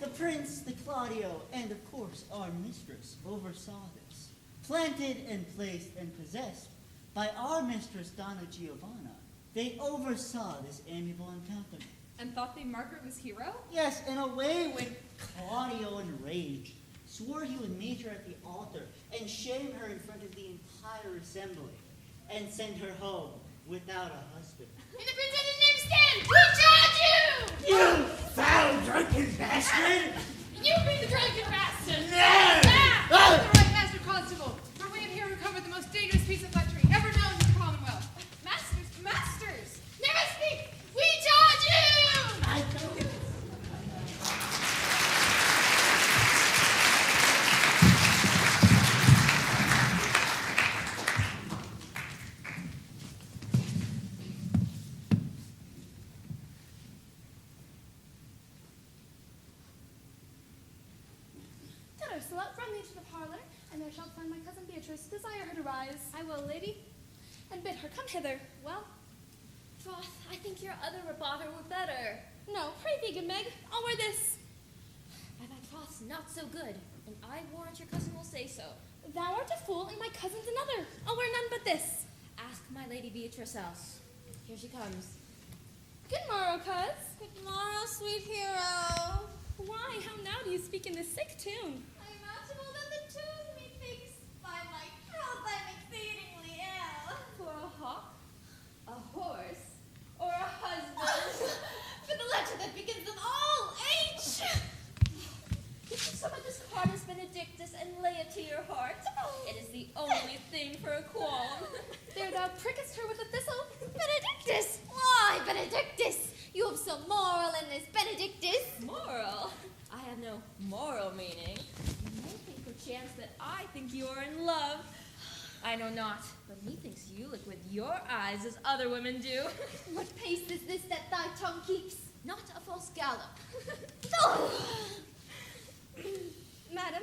The prince, the Claudio, and of course our mistress oversaw this. Planted and placed and possessed by our mistress Donna Giovanna, they oversaw this amiable encounter. And thought they Margaret was hero? Yes, and away went Claudio enraged, swore he would meet her at the altar and shame her in front of the entire assembly, and send her home without a husband. In the princess's name stand! We charge you! You foul drunken bastard! You be the drunken bastard! Ah! The right, Master Constable, for we have here recovered the most dangerous piece of lechery ever known to the Commonwealth. Masters! Never speak! We charge you! I know it. Good Ursula, run thee to the parlor, and thou shalt find my cousin Beatrice. Desire her to rise. I will, lady. And bid her come hither. Well? Troth, I think your other rebater were better. No, pray thee, good Meg. I'll wear this. By my troth's not so good, and I warrant your cousin will say so. Thou art a fool, and my cousin's another. I'll wear none but this. Ask my lady Beatrice else. Here she comes. Good morrow, cuz. Good morrow, sweet hero. Why, how now do you speak in this sick tune? I'm matchable than the tune, methinks. By my troth, I'm exceedingly ill. For a hawk, a horse, or a husband. For the letter that begins with all H. Get you some of this Cardus Benedictus and lay it to your heart. It is the only thing for a qualm. There thou prickest her with a thistle. Benedictus! Why, Benedictus? You have some moral in this, Benedictus. Moral? I have no moral meaning. You may think perchance that I think you are in love. I know not, but methinks you look with your eyes as other women do. What pace is this that thy tongue keeps? Not a false gallop. Madam,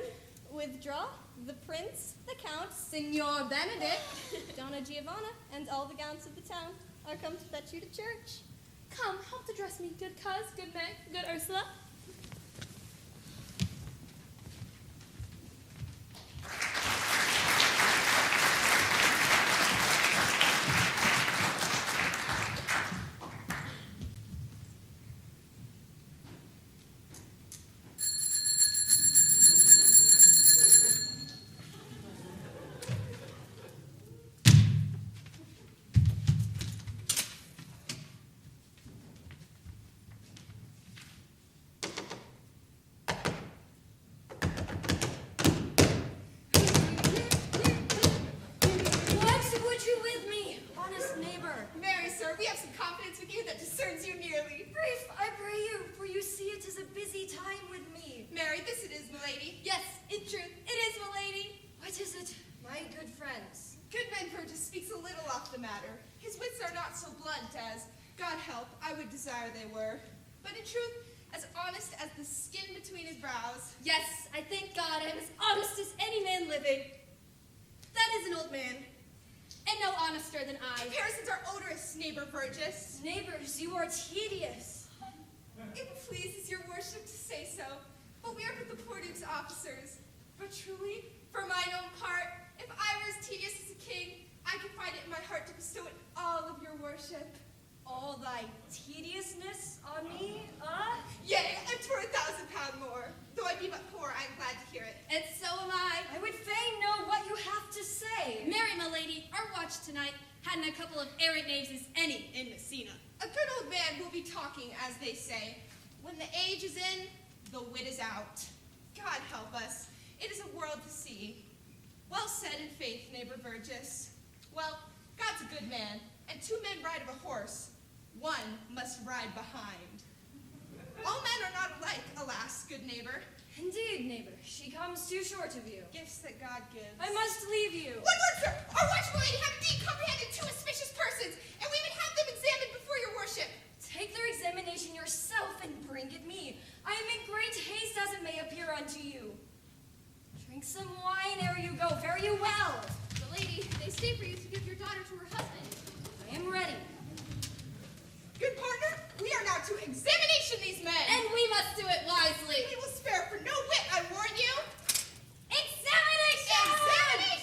withdraw. The prince, the count, Signor Benedick, Donna Giovanna, and all the gallants of the town are come to fetch you to church. Come, help to dress me, good cuz, good Meg, good Ursula. What would you with me, honest neighbor? Mary, sir, we have some confidence with you that discerns you nearly. Brief, I pray you, for you see it is a busy time with me. Mary, this it is, milady. Yes, in truth, it is, milady. What is it, my good friends? Goodman Burgess speaks a little off the matter. His wits are not so blunt as, God help, I would desire they were. But in truth, as honest as the skin between his brows. Yes, I thank God I'm as honest as any man living. That is an old man, and no honester than I. Comparisons are odorous, neighbor Burgess. Neighbors, you are tedious. It pleases your worship to say so, but we are but the poor duke's officers. But truly, For mine own part, if I were as tedious as a king, I could find it in my heart to bestow it all of your worship. All thy tediousness on me, Yea, and 1,000 pound more. Though I be but poor, I am glad to hear it. And so am I. I would fain know what you have to say. Mary, my lady, our watch tonight hadn't a couple of errant knaves as any in Messina. A good old man will be talking, as they say. When the age is in, the wit is out. God help us. It is a world to see. Well said in faith, neighbor Burgess. Well, God's a good man, and 2 men ride of a horse. 1 must ride behind. All men are not alike, alas, good neighbor. Indeed, neighbor, she comes too short of you. Gifts that God gives. I must leave you. One word, sir. Our watchful lady have indeed comprehended 2 auspicious persons, and we would have them examined before your worship. Take their examination yourself and bring it me. I am in great haste as it may appear unto you. Drink some wine ere you go. Fare you well. The lady, they stay for you to give your daughter to her husband. I am ready. Good partner, we are now to examination these men. And we must do it wisely. We will spare for no wit, I warn you. Examination! Examination!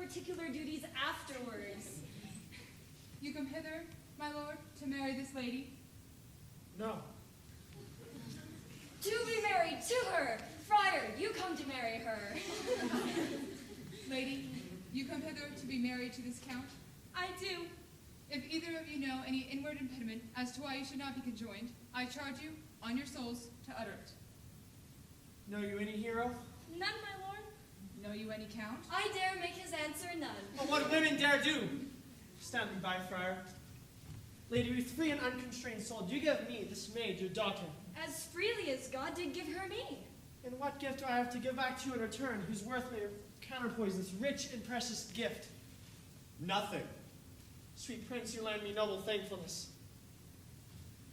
particular duties afterwards. You come hither, my lord, to marry this lady? No. To be married to her. Friar, you come to marry her. Lady, you come hither to be married to this count? I do. If either of you know any inward impediment as to why you should not be conjoined, I charge you, on your souls, to utter it. Know you any hero? None, my lord. Know you any count? I dare make his answer none. Well, what women dare do? Stand me by, friar. Lady, with free and unconstrained soul, do you give me, this maid, your daughter? As freely as God did give her me. And what gift do I have to give back to you in return, whose worth may counterpoise this rich and precious gift? Nothing. Sweet prince, you lend me noble thankfulness.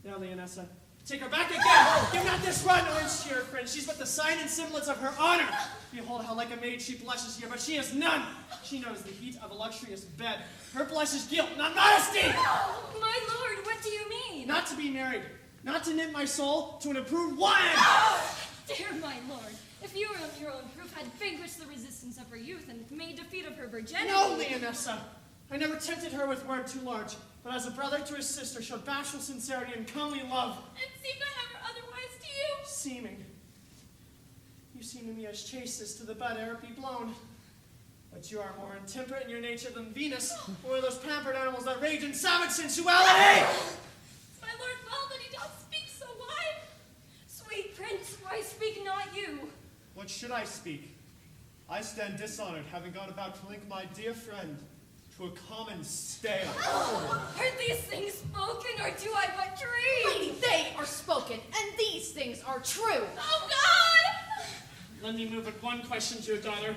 Now, Leonessa, take her back again! Give not this run no inch to your friend. She's but the sign and semblance of her honor. Behold how like a maid she blushes here, but she has none. She knows the heat of a luxurious bed. Her blush is guilt, not modesty! Oh, my lord, what do you mean? Not to be married, not to knit my soul to an approved wine! Oh, dear my lord, if you of your own proof had vanquished the resistance of her youth and made defeat of her virginity... No, Leonessa! I never tempted her with word too large, but as a brother to his sister showed bashful sincerity and comely love. And seemed I ever otherwise to you? Seeming. You seem to me as chaste as to the bud ere it be blown. But you are more intemperate in your nature than Venus, or those pampered animals that rage in savage sensuality! My lord well that he doth speak so wide. Sweet prince, why speak not you? What should I speak? I stand dishonored, having gone about to link my dear friend to a common stale. Are these things spoken, or do I but dream? Lady, they are spoken, and these things are true. Oh God! Let me move but one question to your daughter.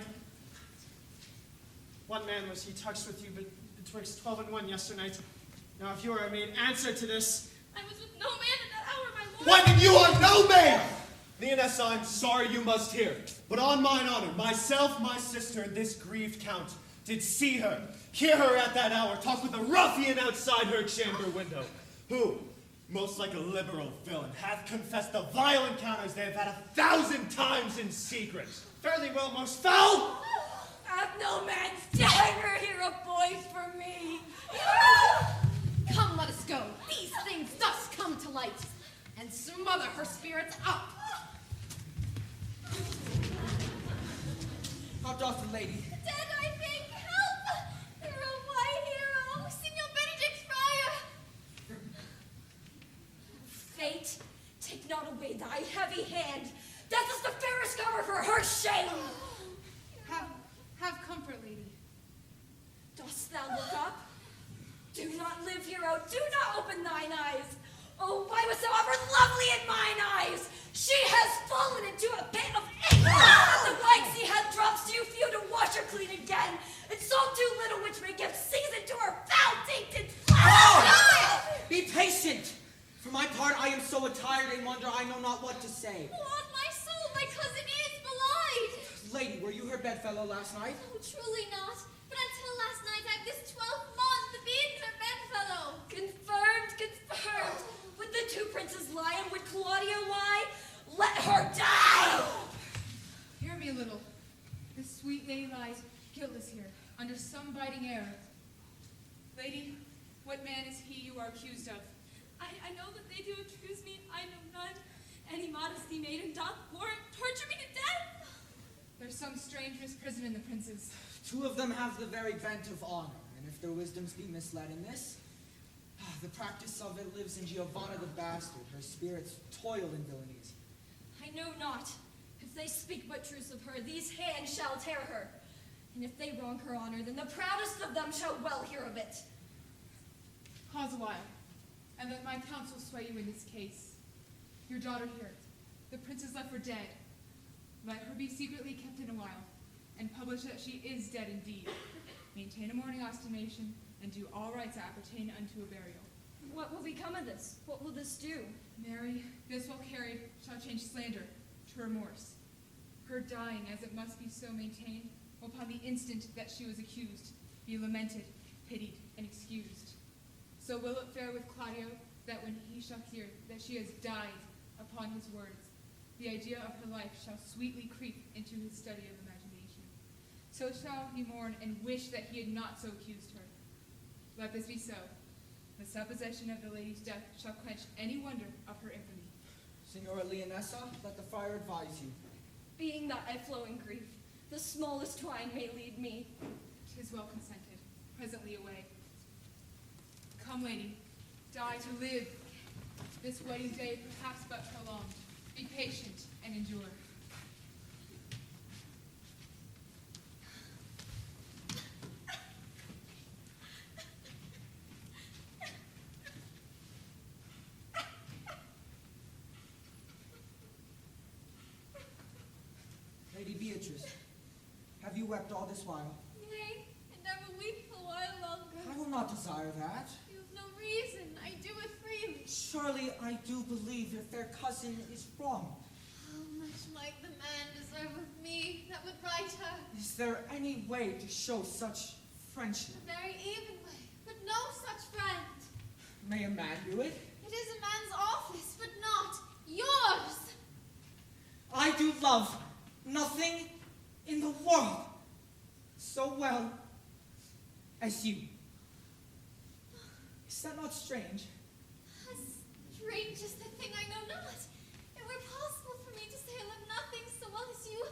What man was he touched with you betwixt 12 and 1 yesternight? Now if you are a maid, answer to this. I was with no man at that hour, my lord. What, and you are no maid! Leonessa, I'm sorry you must hear, but on mine honor, myself, my sister, and this grieved count, did see her, hear her at that hour talk with a ruffian outside her chamber window, who, most like a liberal villain, hath confessed the vile encounters they have had 1,000 times in secret. Fairly well, most foul! Hath no man's dagger here a voice for me. Come, let us go. These things thus come to light, and smother her spirits up. How doth the lady? Dead, I think. Help! Hero, my hero! Signor Benedick's friar! Fate, take not away thy heavy hand. Death is the fairest cover for her shame. Have comfort, lady. Dost thou look up? Do not live, hero. Do not open thine eyes. Oh, why was thou ever lovely in mine eyes? She has fallen into a pit of anger. The white sea hath dropped too few to wash her clean again, and salt too little which may give season to her foul-tainted flesh. Be patient! For my part, I am so attired in wonder I know not what to say. On my soul, my cousin is belied! Lady, were you her bedfellow last night? Oh, truly not. But until last night, I've this 12th month been her bedfellow. Confirmed, confirmed. Would the two princes lie, and would Claudio lie? Let her die! Hear me a little. This sweet lady lies guiltless here, under some biting error. Lady, what man is he you are accused of? I know that they do accuse me. I know none. Any modesty maiden doth torture me to death. There's some strange misprison in the princes. 2 of them have the very bent of honor, and if their wisdoms be misled in this, the practice of it lives in Giovanna the bastard. Her spirits toil in villainies. I know not. If they speak but truce of her, these hands shall tear her. And if they wrong her honor, then the proudest of them shall well hear of it. Pause a while, and let my counsel sway you in this case. Your daughter heareth. The prince is left for dead. Let her be secretly kept in a while, and publish that she is dead indeed. Maintain a mourning estimation, and do all rites that appertain unto a burial. What will become of this? What will this do? Mary, this well carried shall change slander to remorse. Her dying, as it must be so maintained, will upon the instant that she was accused, be lamented, pitied, and excused. So will it fare with Claudio, that when he shall hear that she has died upon his words, the idea of her life shall sweetly creep into his study of imagination. So shall he mourn and wish that he had not so accused her. Let this be so. The supposition of the lady's death shall quench any wonder of her infamy. Signora Leonessa, let the friar advise you. Being that I flow in grief, the smallest twine may lead me. 'Tis well consented. Presently away. Come, lady, die to live. This wedding day perhaps but prolonged. Be patient and endure. Lady Beatrice, have you wept all this while? Nay, and I will weep a while longer. I will not desire that. You have no reason. I do it freely. Surely I do believe your fair cousin is wrong. How much might the man deserve of me that would right her? Is there any way to show such friendship? A very even way, but no such friend. May a man do it? It is a man's office, but not yours. I do love nothing in the world so well as you. Is that not strange? As strange as the thing I know not. It were possible for me to say I love nothing so well as you,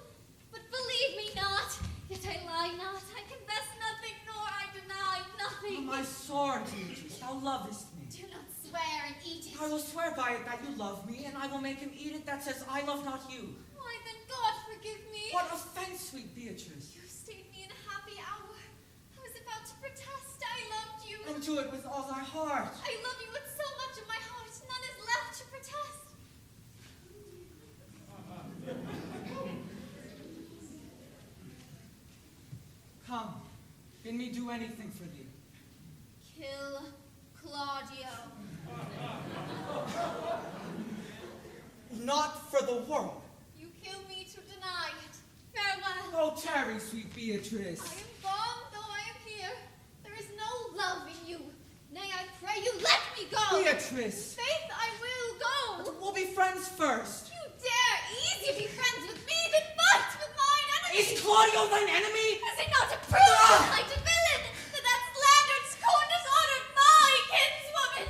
but believe me not. Yet I lie not. I confess nothing, nor I deny Oh, nothing. my sword, Beatrice, thou lovest me. Do not swear and eat it. I will swear by it that you love me, and I will make him eat it that says I love not you. Why then, God forgive me. What offense, sweet Beatrice? You stayed me in a happy hour. I was about to protest. I loved you. And do it with all thy heart. I love you with so much of my heart, none is left to protest. Come, bid me do anything for thee. Kill Claudio. Not for the world. You kill me to deny it. Farewell. Oh, tarry, sweet Beatrice. I am gone, though go. Beatrice! Faith, I will go. We'll be friends first. You dare easy be friends with me, then fight with mine enemy. Is Claudio thine enemy? Is it not a proof, like a villain, that slandered, scorned, dishonored my kinswoman?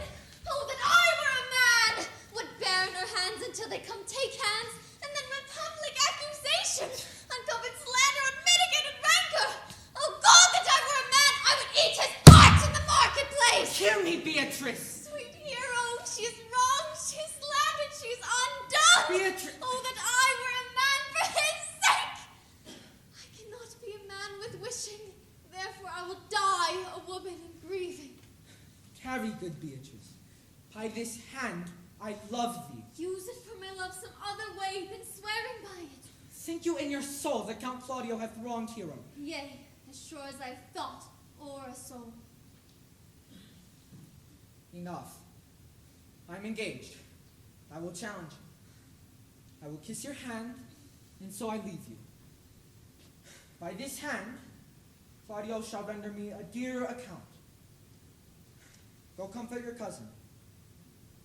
Oh, that I were a man, would bear in her hands until they come take hands, and then with public accusation, uncovered slander, unmitigated rancor. Oh God, that I were a man, I would eat his heart in the marketplace. Hear me, Beatrice. Sweet hero, she is wrong, she is slandered, she is undone. Beatrice. Oh, that I were a man for his sake. I cannot be a man with wishing, therefore I will die a woman in grieving. Tarry, good Beatrice. By this hand I love thee. Use it for my love some other way than swearing by it. Think you in your soul that Count Claudio hath wronged Hero? Yea, as sure as I have thought or a soul. Enough. I am engaged. I will challenge you. I will kiss your hand, and so I leave you. By this hand, Claudio shall render me a dear account. Go comfort your cousin.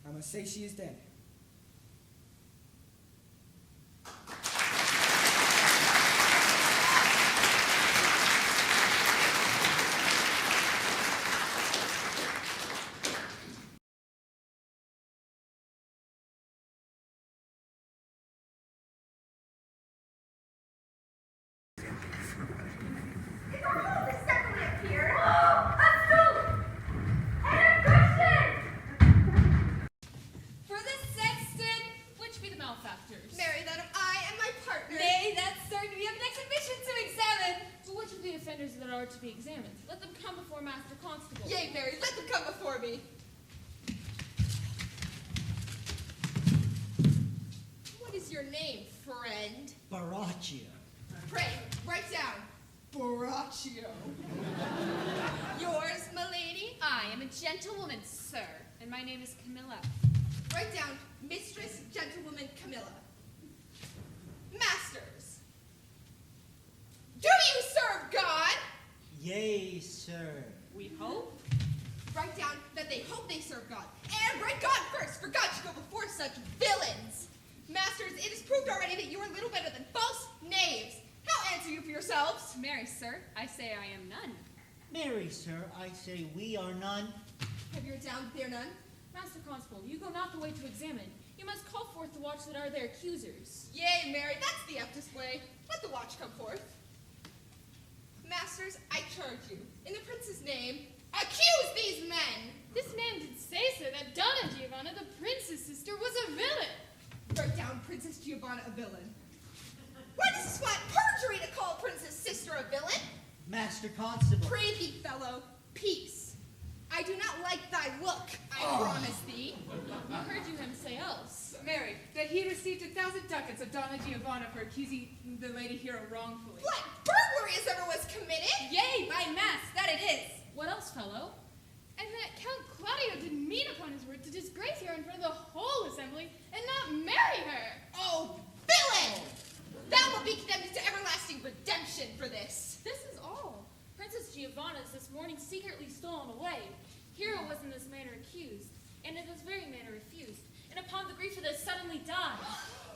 I must say she is dead. For the sexton, which be the malefactors? Marry that of I and my partner. Nay, that's certain. We have an exhibition to examine. But which of the offenders that are to be examined? Let them come before Master Constable. Yea, Mary, let them come before me. What is your name, friend? Baraccio. Pray, write down. Borachio. Yours, milady? I am a gentlewoman, sir, and my name is Camilla. Write down Mistress Gentlewoman Camilla. Masters. Do you serve God? Yea, sir. We hope. Write down that they hope they serve God. And write God first, for God should go before such villains. Masters, it is proved already that you are little better than false knaves. How answer you for yourselves? Marry, sir, I say I am none. Marry, sir, I say we are none. Have you down there none? Master Constable, you go not the way to examine. You must call forth the watch that are their accusers. Yea, Mary, that's the eftest way. Let the watch come forth. Masters, I charge you, in the prince's name, accuse these men! This man did say, sir, that Donna Giovanna, the prince's sister, was a villain. Write down Princess Giovanna a villain. What is this flat perjury to call Princess sister a villain? Master Constable. Pray thee, fellow, peace. I do not like thy look, I promise thee. I heard you him say else. Mary, that he received 1,000 ducats of Donna Giovanna for accusing the lady hero wrongfully. What burglary as ever was committed? Yea, by mass, that it is. What else, fellow? And that Count Claudio did mean upon his word to disgrace her in front of the whole assembly and not marry her. Oh, villain! Thou wilt be condemned to everlasting redemption for this. This is all. Princess Giovanna is this morning secretly stolen away. Hero was in this manner accused, and in this very manner refused, and upon the grief of this suddenly died.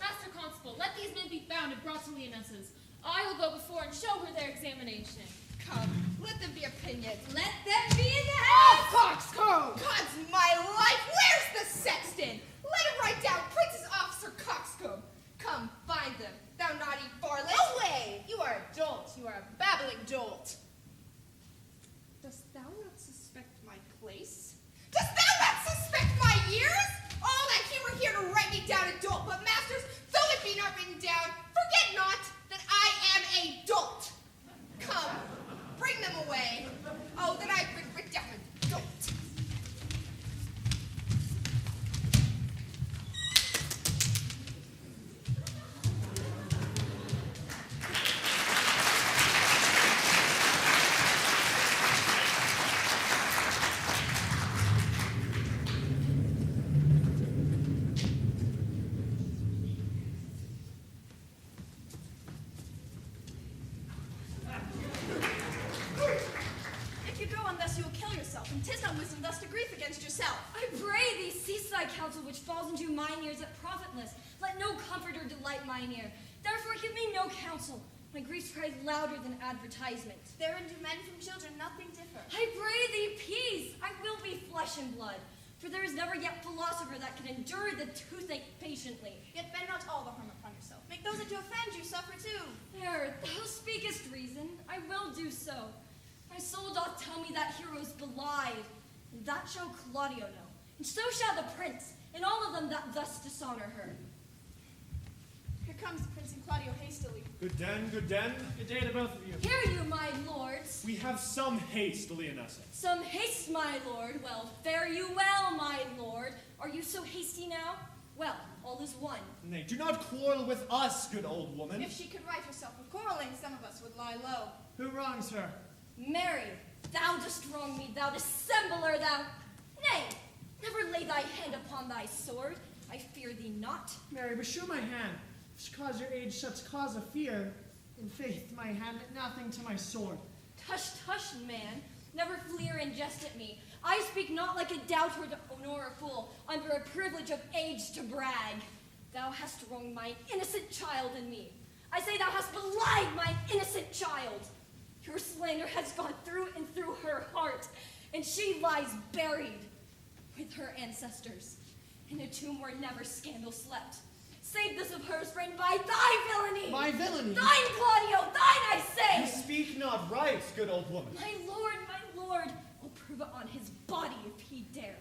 Master Constable, let these men be found and brought to Leonesses. I will go before and show her their examination. Come, let them be opinions. Let them be in the house. Coxcomb! God's my life! Where's the sexton? Let him write down Princess Officer Coxcomb. Come, find them, thou naughty varlet. Away! You are a dolt. You are a babbling dolt. Dost thou not suspect my place? Dost thou not suspect my years? Oh, that he were here to write me down a dolt. But masters, though it be not written down, forget not that I am a dolt. Come, bring them away. Oh, that I've been written down a dolt. some wisdom thus to grief against yourself. I pray thee, cease thy counsel which falls into mine ears at profitless. Let no comforter delight mine ear. Therefore give me no counsel. My griefs cry louder than advertisement. Therein do men from children nothing differ. I pray thee, peace. I will be flesh and blood. For there is never yet philosopher that can endure the toothache patiently. Yet bend not all the harm upon yourself. Make those that do offend you suffer too. There, thou speakest reason. I will do so. My soul doth tell me that hero's belied, and that shall Claudio know, and so shall the prince, and all of them that thus dishonor her. Here comes Prince and Claudio hastily. Good den, good den. Good day to both of you. Hear you, my lords. We have some haste, Leonessa. Some haste, my lord. Well, fare you well, my lord. Are you so hasty now? Well, all is one. Nay, do not quarrel with us, good old woman. If she could right herself from quarreling, some of us would lie low. Who wrongs her? Mary, thou dost wrong me, thou dissembler, thou. Nay, never lay thy hand upon thy sword. I fear thee not. Mary, besew my hand. If she cause your age such cause of fear, in faith my hand nothing to my sword. Tush, tush, man. Never fleer and jest at me. I speak not like a doubter nor a fool, under a privilege of age to brag. Thou hast wronged my innocent child and me. I say thou hast belied my innocent child. Your slander has gone through and through her heart, and she lies buried with her ancestors in a tomb where never scandal slept. Save this of hers, friend, by thy villainy. My villainy? Thine, Claudio, thine, I say. You speak not right, good old woman. My lord, I'll prove it on his body if he dare.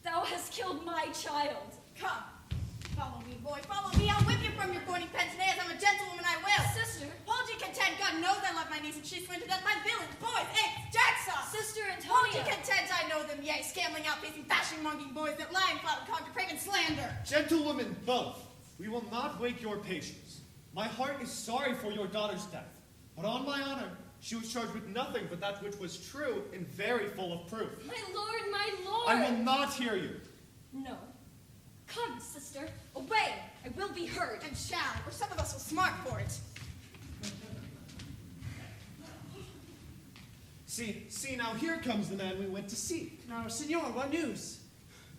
Thou hast killed my child. Come, follow me, boy, follow me. I'll whip you from your pointing pensioners. I'm a gentlewoman, I will. Sister. Hold you content. God knows I love my niece, and she's sworn to death my villains, boys, apes, jacksaw's. Sister Hold you Antonia. content, I know them, yea, scambling out, facing fashion-monging boys that lie and flout and conjure craven slander. Gentlewomen both, we will not wake your patience. My heart is sorry for your daughter's death, but on my honor, she was charged with nothing but that which was true and very full of proof. My lord, my lord. I will not hear you. No. Come, sister, obey. I will be heard. And shall, or some of us will smart for it. See, now here comes the man we went to seek. Now, senor, what news?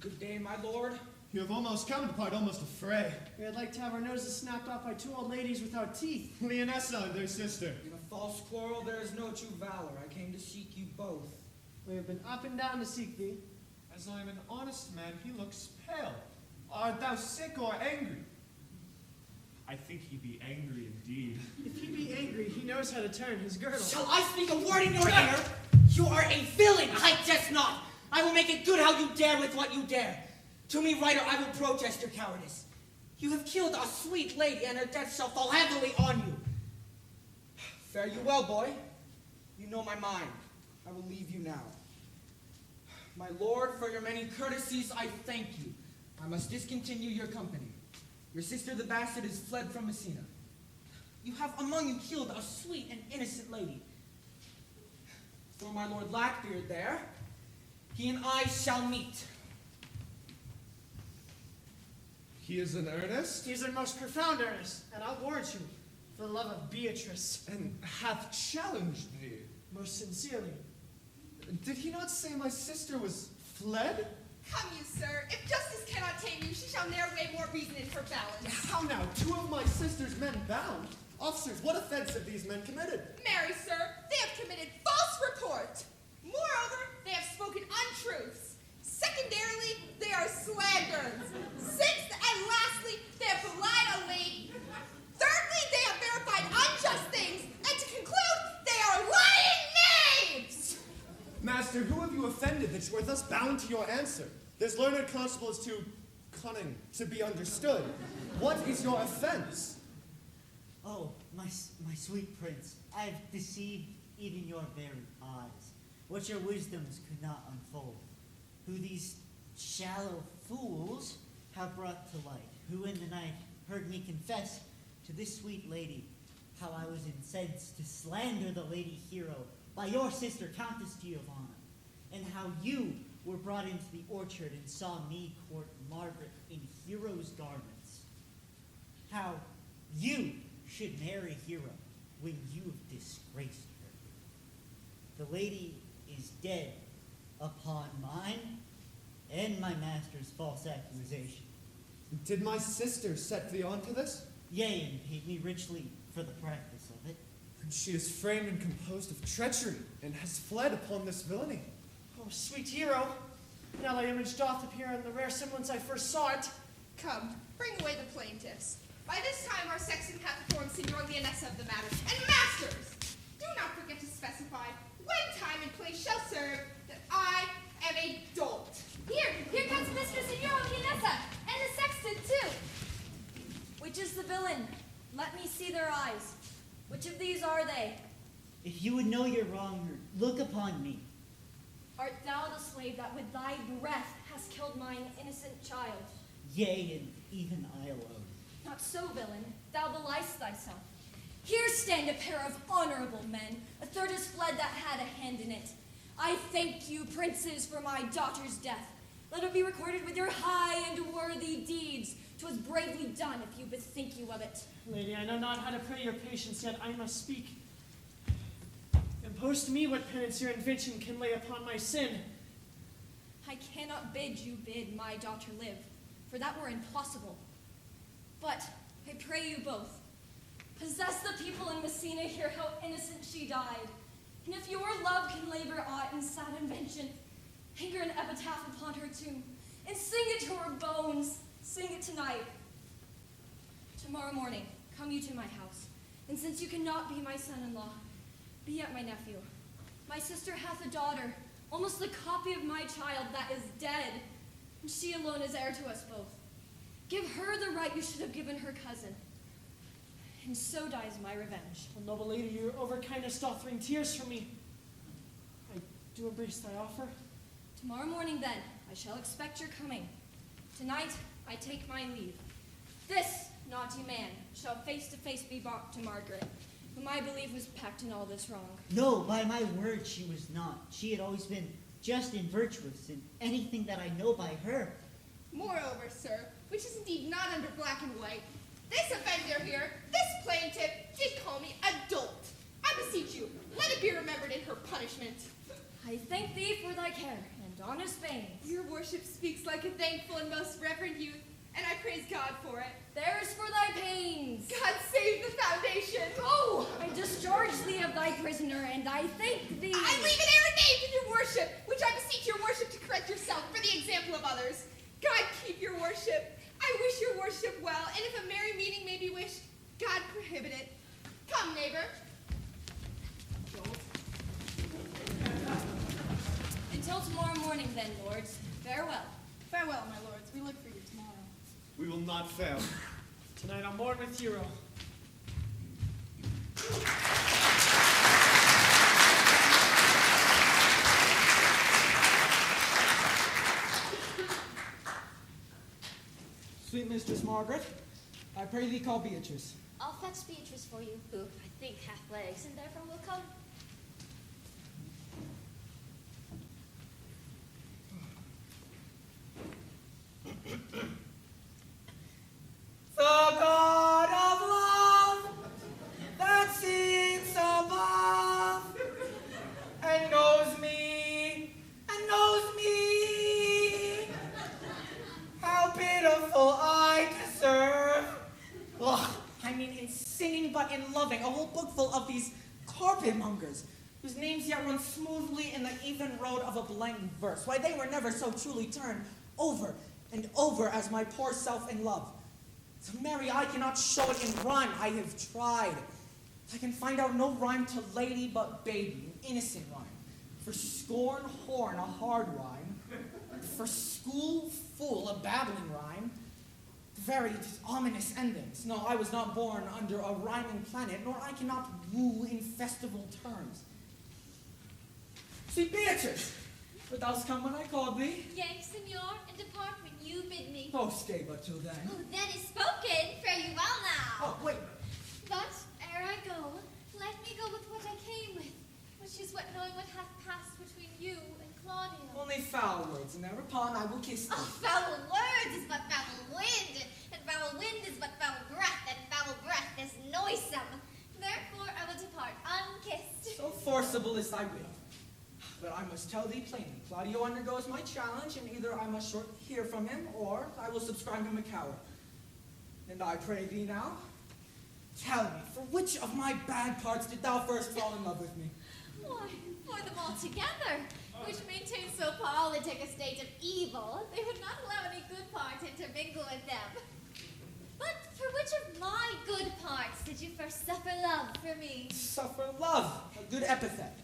Good day, my lord. You have almost come to part almost a fray. We would like to have our noses snapped off by two old ladies without teeth. Leonessa and their sister. In a false quarrel there is no true valor. I came to seek you both. We have been up and down to seek thee. As I am an honest man, he looks pale. Art thou sick or angry? I think he be angry indeed. If he be angry, he knows how to turn his girdle. Shall I speak a word in your ear? You are a villain, I jest not. I will make it good how you dare with what you dare. To me, writer, I will protest your cowardice. You have killed a sweet lady, and her death shall fall heavily on you. Fare you well, boy. You know my mind. I will leave you now. My lord, for your many courtesies, I thank you. I must discontinue your company. Your sister, the bastard, is fled from Messina. You have among you killed a sweet and innocent lady. For my lord Lackbeard there, he and I shall meet. He is in earnest, He is in most profound earnest, and I'll warrant you, for the love of Beatrice, and hath challenged thee. most sincerely. Did he not say my sister was fled? Come you, sir. If justice cannot tame you, she shall ne'er weigh more reason in her balance. How now? Two of my sister's men bound? Officers, what offense have these men committed? Marry, sir, they have committed false report. Moreover, they have spoken untruths. Secondarily, they are slanders. Sixth and lastly, they have belied a lady. Thirdly, they have verified unjust things. And to conclude, they are lying knaves! Master, who have you offended that you are thus bound to your answer? This learned constable is too cunning to be understood. What is your offense? Oh, my sweet prince, I've deceived even your very eyes, what your wisdoms could not unfold, who these shallow fools have brought to light, who in the night heard me confess to this sweet lady how I was incensed to slander the lady hero by your sister Countess Giovanna, and how you were brought into the orchard and saw me court Margaret in hero's garments, how you should marry Hero when you have disgraced her. The lady is dead, upon mine and my master's false accusation. Did my sister set thee on to this? Yea, and paid me richly for the practice of it. And she is framed and composed of treachery, and has fled upon this villainy. Oh, sweet hero, now thy image doth appear in the rare semblance I first saw it. Come, bring away the plaintiffs. By this time our sexton hath informed Signor Leonessa of the matter. And masters, do not forget to specify when time and place shall serve that I am a dolt. Here comes Mistress Signora Leonessa, and the sexton too. Which is the villain? Let me see their eyes. Which of these are they? If you would know your wrong, look upon me. Art thou the slave that with thy breath hast killed mine innocent child? Yea, and even I alone. Not so, villain. Thou beliest thyself. Here stand a pair of honorable men. A third has fled that had a hand in it. I thank you, princes, for my daughter's death. Let it be recorded with your high and worthy deeds. 'Twas bravely done, if you bethink you of it. Lady, I know not how to pray your patience, yet I must speak. Impose to me what penance your invention can lay upon my sin. I cannot bid you bid my daughter live, for that were impossible. But I pray you both, possess the people in Messina hear how innocent she died. And if your love can labor aught in sad invention, hanger an epitaph upon her tomb, and sing it to her bones. Sing it tonight. Tomorrow morning, come you to my house, and since you cannot be my son-in-law, be yet my nephew. My sister hath a daughter, almost the copy of my child that is dead, and she alone is heir to us both. Give her the right you should have given her cousin, and so dies my revenge. Well, noble lady, your overkindness doth wring tears from me. I do embrace thy offer. Tomorrow morning, then, I shall expect your coming. Tonight, I take my leave. This naughty man shall face to face be brought to Margaret, whom I believe was packed in all this wrong. No, by my word, she was not. She had always been just and virtuous in anything that I know by her. Moreover, sir, which is indeed not under black and white, this offender here, this plaintiff, did call me a dolt. I beseech you, let it be remembered in her punishment. I thank thee for thy care and honest pains. Your worship speaks like a thankful and most reverend youth, and I praise God for it. There's for thy pains. God save the foundation. Oh, I discharge thee of thy prisoner, and I thank thee. I leave an error name to your worship, which I beseech your worship to correct yourself for the example of others. God keep your worship. I wish your worship well, and if a merry meeting may be wished, God prohibit it. Come, neighbor. Until tomorrow morning, then, lords. Farewell. Farewell, my lords. We look for you tomorrow. We will not fail. Tonight I'm born with hero. Sweet Mistress Margaret, I pray thee call Beatrice. I'll fetch Beatrice for you, who I think hath legs, and therefore will come. The God of love that sits above and knows me, how pitiful I deserve. Ugh, I mean in singing but in loving, a whole book full of these carpet mongers, whose names yet run smoothly in the even road of a blank verse. Why, they were never so truly turned over and over as my poor self in love. So, Mary, I cannot show it in rhyme. I have tried. I can find out no rhyme to lady but baby, an innocent rhyme. For scorn, horn, a hard rhyme. For school, fool, a babbling rhyme. Very ominous endings. No, I was not born under a rhyming planet, nor I cannot woo in festival terms. Sweet Beatrice, wilt thou come when I called thee? Yea, senor, and depart when you bid me. Oh, stay but till then. Oh, that is spoken. Fare you well now. Oh, wait. But ere I go, let me go with what I came with, which is what knowing what hath passed between you and Claudio. Only foul words, and thereupon I will kiss thee. Oh, foul words is but foul wind, and foul wind is but foul breath, and foul breath is noisome. Therefore I will depart unkissed. So forcible is thy will. But I must tell thee plainly, Claudio undergoes my challenge, and either I must short hear from him, or I will subscribe him a coward. And I pray thee now, tell me, for which of my bad parts did thou first fall in love with me? Why, for them all together, which maintain so politic a state of evil, they would not allow any good part to intermingle with them. But for which of my good parts did you first suffer love for me? Suffer love, a good epithet.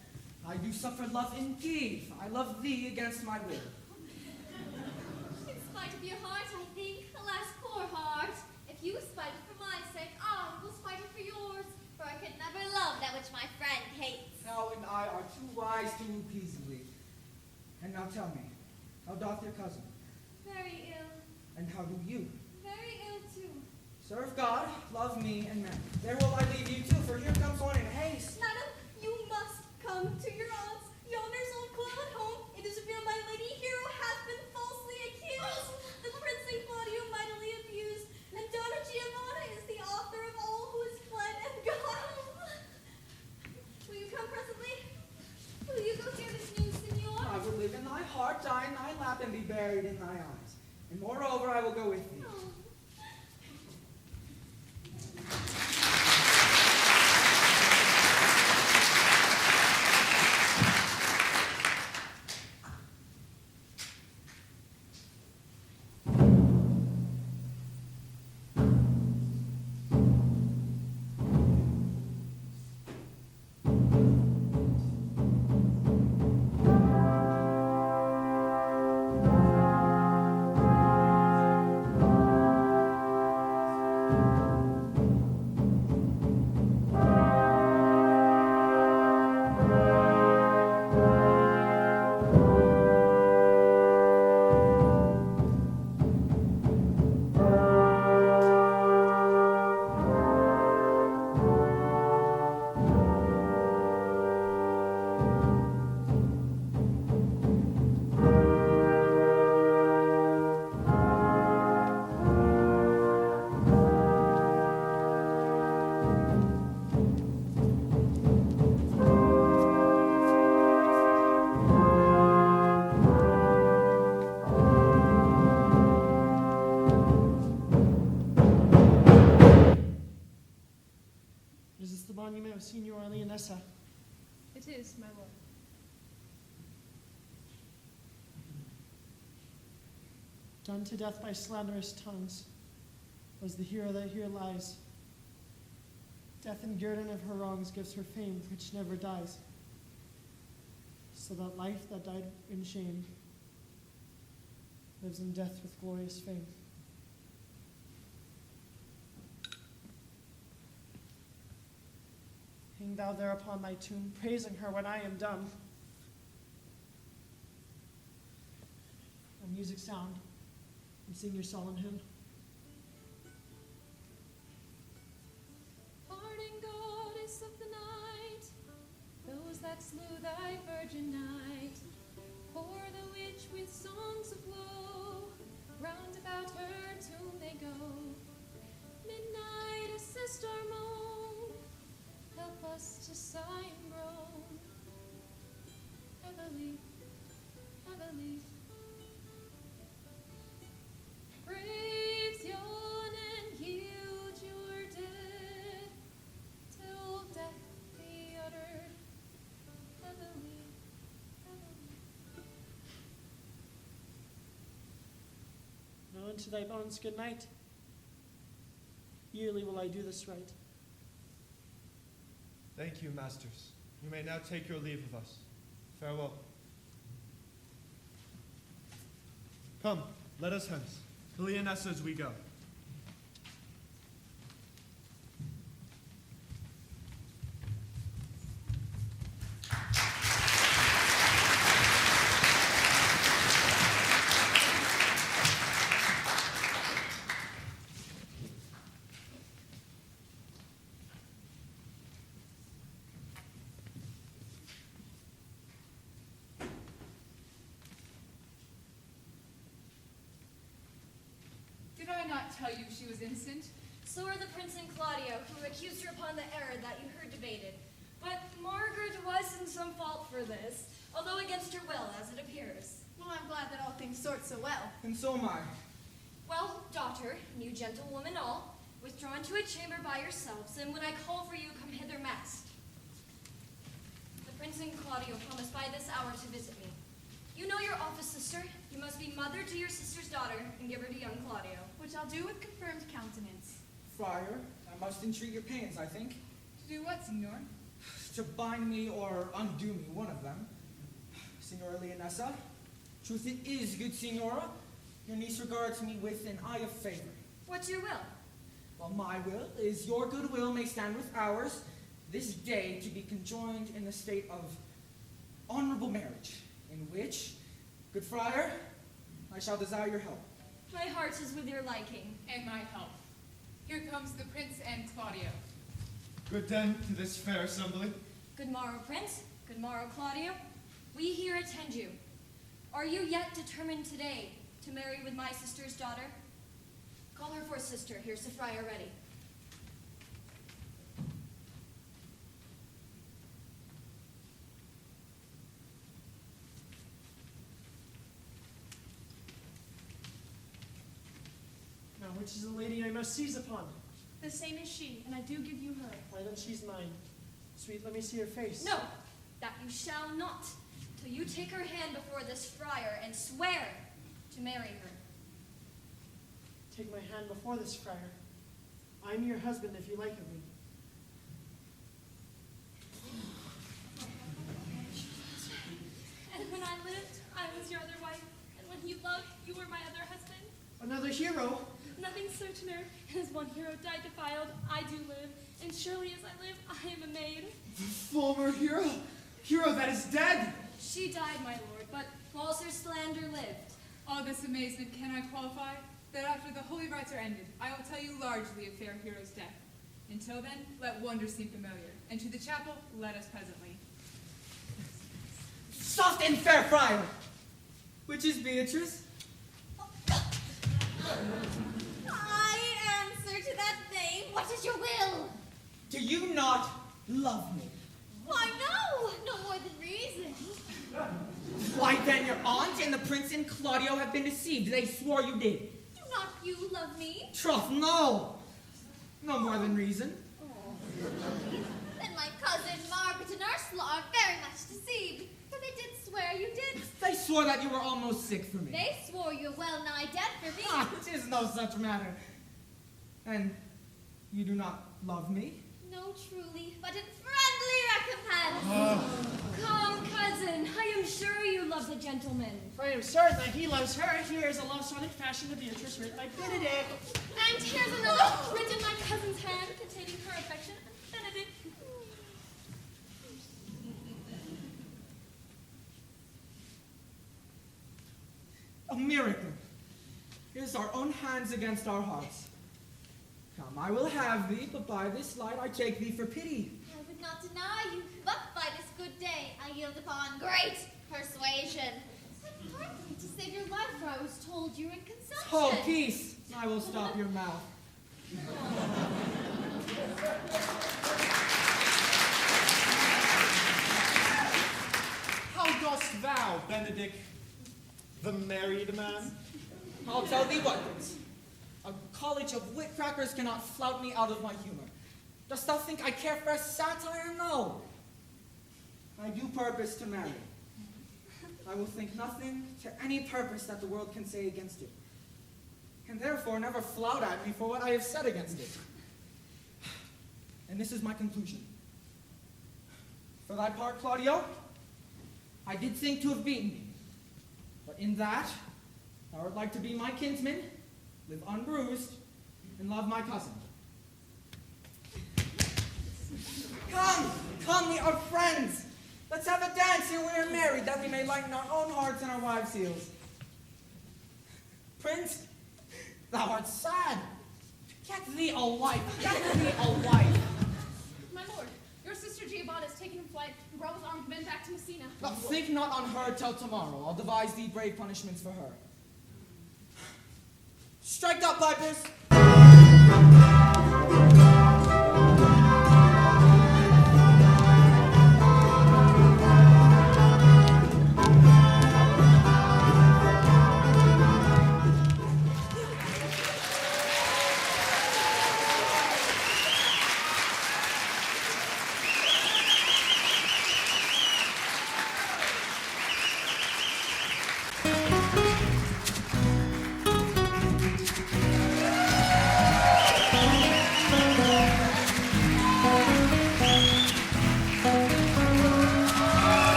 I do suffer love indeed. I love thee against my will. In spite of your heart, I think. Alas, poor heart. If you spite it for my sake, I will spite it for yours. For I could never love that which my friend hates. Thou and I are too wise to woo peaceably. And now tell me, how doth your cousin? Very ill. And how do you? Very ill too. Serve God, love me, and man. There will I leave you too, for here comes one in haste. Madam, you must come to your aunt's. Yonder's old quill at home. It is revealed my lady hero has been falsely accused. The prince and Claudio mightily abused. And Donna Giovanna is the author of all who is fled and gone. Will you come presently? Will you go hear this news, senor? I will live in thy heart, die in thy lap, and be buried in thy eyes. And moreover, I will go with thee. Oh. monument of Signora Leonessa. It is, my lord. Done to death by slanderous tongues was the hero that here lies. Death in guerdon of her wrongs gives her fame, which never dies. So that life that died in shame lives in death with glorious fame. Hang thou there upon thy tomb, praising her when I am dumb. A music sound, and sing your solemn hymn. Parting goddess of the night, those that slew thy virgin night, for the witch with songs of woe, round about her tomb they go. Midnight assist our moan, help us to sigh and groan. Heavily, heavily. Brave yawn and yield your dead, till death be uttered. Heavily, heavily. Now unto thy bones good night. Yearly will I do this right. Thank you, masters. You may now take your leave of us. Farewell. Come, let us hence. To Leonessa as we go. Did I not tell you she was innocent? So are the prince and Claudio, who accused her upon the error that you heard debated. But Margaret was in some fault for this, although again against her will, as it appears. Well, I'm glad that all things sort so well. And so am I. Well, daughter, and you gentlewomen all, withdraw into a chamber by yourselves, and when I call for you, come hither masked. The Prince and Claudio promised by this hour to visit me. You know your office, sister. You must be mother to your sister's daughter, and give her to young Claudio. Which I'll do with confirmed countenance. Friar, I must entreat your pains, I think. To do what, Signor? To bind me or undo me, one of them. Signora Leonessa, truth it is, good Signora, your niece regards me with an eye of favor. What's your will? Well, my will is your good will may stand with ours, this day to be conjoined in the state of honorable marriage, in which, good friar, I shall desire your help. My heart is with your liking. And my help. Here comes the Prince and Claudio. Good den to this fair assembly. Good morrow, Prince. Good morrow, Claudio. We here attend you. Are you yet determined today to marry with my sister's daughter? Call her for sister. Here's the friar ready. Now, which is the lady I must seize upon? The same is she, and I do give you her. Why, then she's mine. Sweet, let me see her face. No, that you shall not, till you take her hand before this friar and swear to marry her. Take my hand before this friar. I'm your husband if you like of me. And when I lived, I was your other wife, and when he loved, you were my other husband. Another hero? Nothing certainer, as one hero died defiled, I do live, and surely as I live, I am a maid. Former hero? Hero that is dead! She died, my lord, but whilst her slander lived. All this amazement can I qualify that after the holy rites are ended, I will tell you largely of fair hero's death. Until then, let wonder seem familiar, and to the chapel let us presently. Soft and fair friar! Which is Beatrice? I answer to that name. What is your will? Do you not love me? Why, no. No more than reason. Why then your aunt and the Prince and Claudio have been deceived. They swore you did. Do not you love me? Troth, no. No more than reason. Then my cousin Margaret and Ursula are very much deceived, for they did swear you did. They swore that you were almost sick for me. They swore you were well nigh dead for me. Ah, 'tis no such matter. And you do not love me? No, truly, but in friendly recompense. Come, cousin, I am sure you love the gentleman. For I am certain that he loves her. Here is a love sonnet fashioned to Beatrice written by Benedick. And here's another, written in my cousin's hand, containing her affection and Benedick. A miracle. Here's our own hands against our hearts. Come, I will have thee, but by this light I take thee for pity. I would not deny you, but by this good day I yield upon great persuasion. And pardon me to save your life, for I was told you were in consumption. Hold peace. I will stop your mouth. How dost thou, Benedick, the married man? I'll tell thee what, Prince. A college of witcrackers cannot flout me out of my humor. Dost thou think I care for a satire? No. I do purpose to marry. I will think nothing to any purpose that the world can say against it. And therefore never flout at me for what I have said against it. And this is my conclusion. For thy part, Claudio, I did think to have beaten thee. But in that, thou art like to be my kinsman, live unbruised, and love my cousin. Come, we are friends. Let's have a dance here we are married, that we may lighten our own hearts and our wives' heels. Prince, thou art sad. Get thee a wife, get thee a wife. My lord, your sister Giovanna is taken in flight and brought with armed men back to Messina. But think not on her till tomorrow. I'll devise thee brave punishments for her. Strike up, pipers!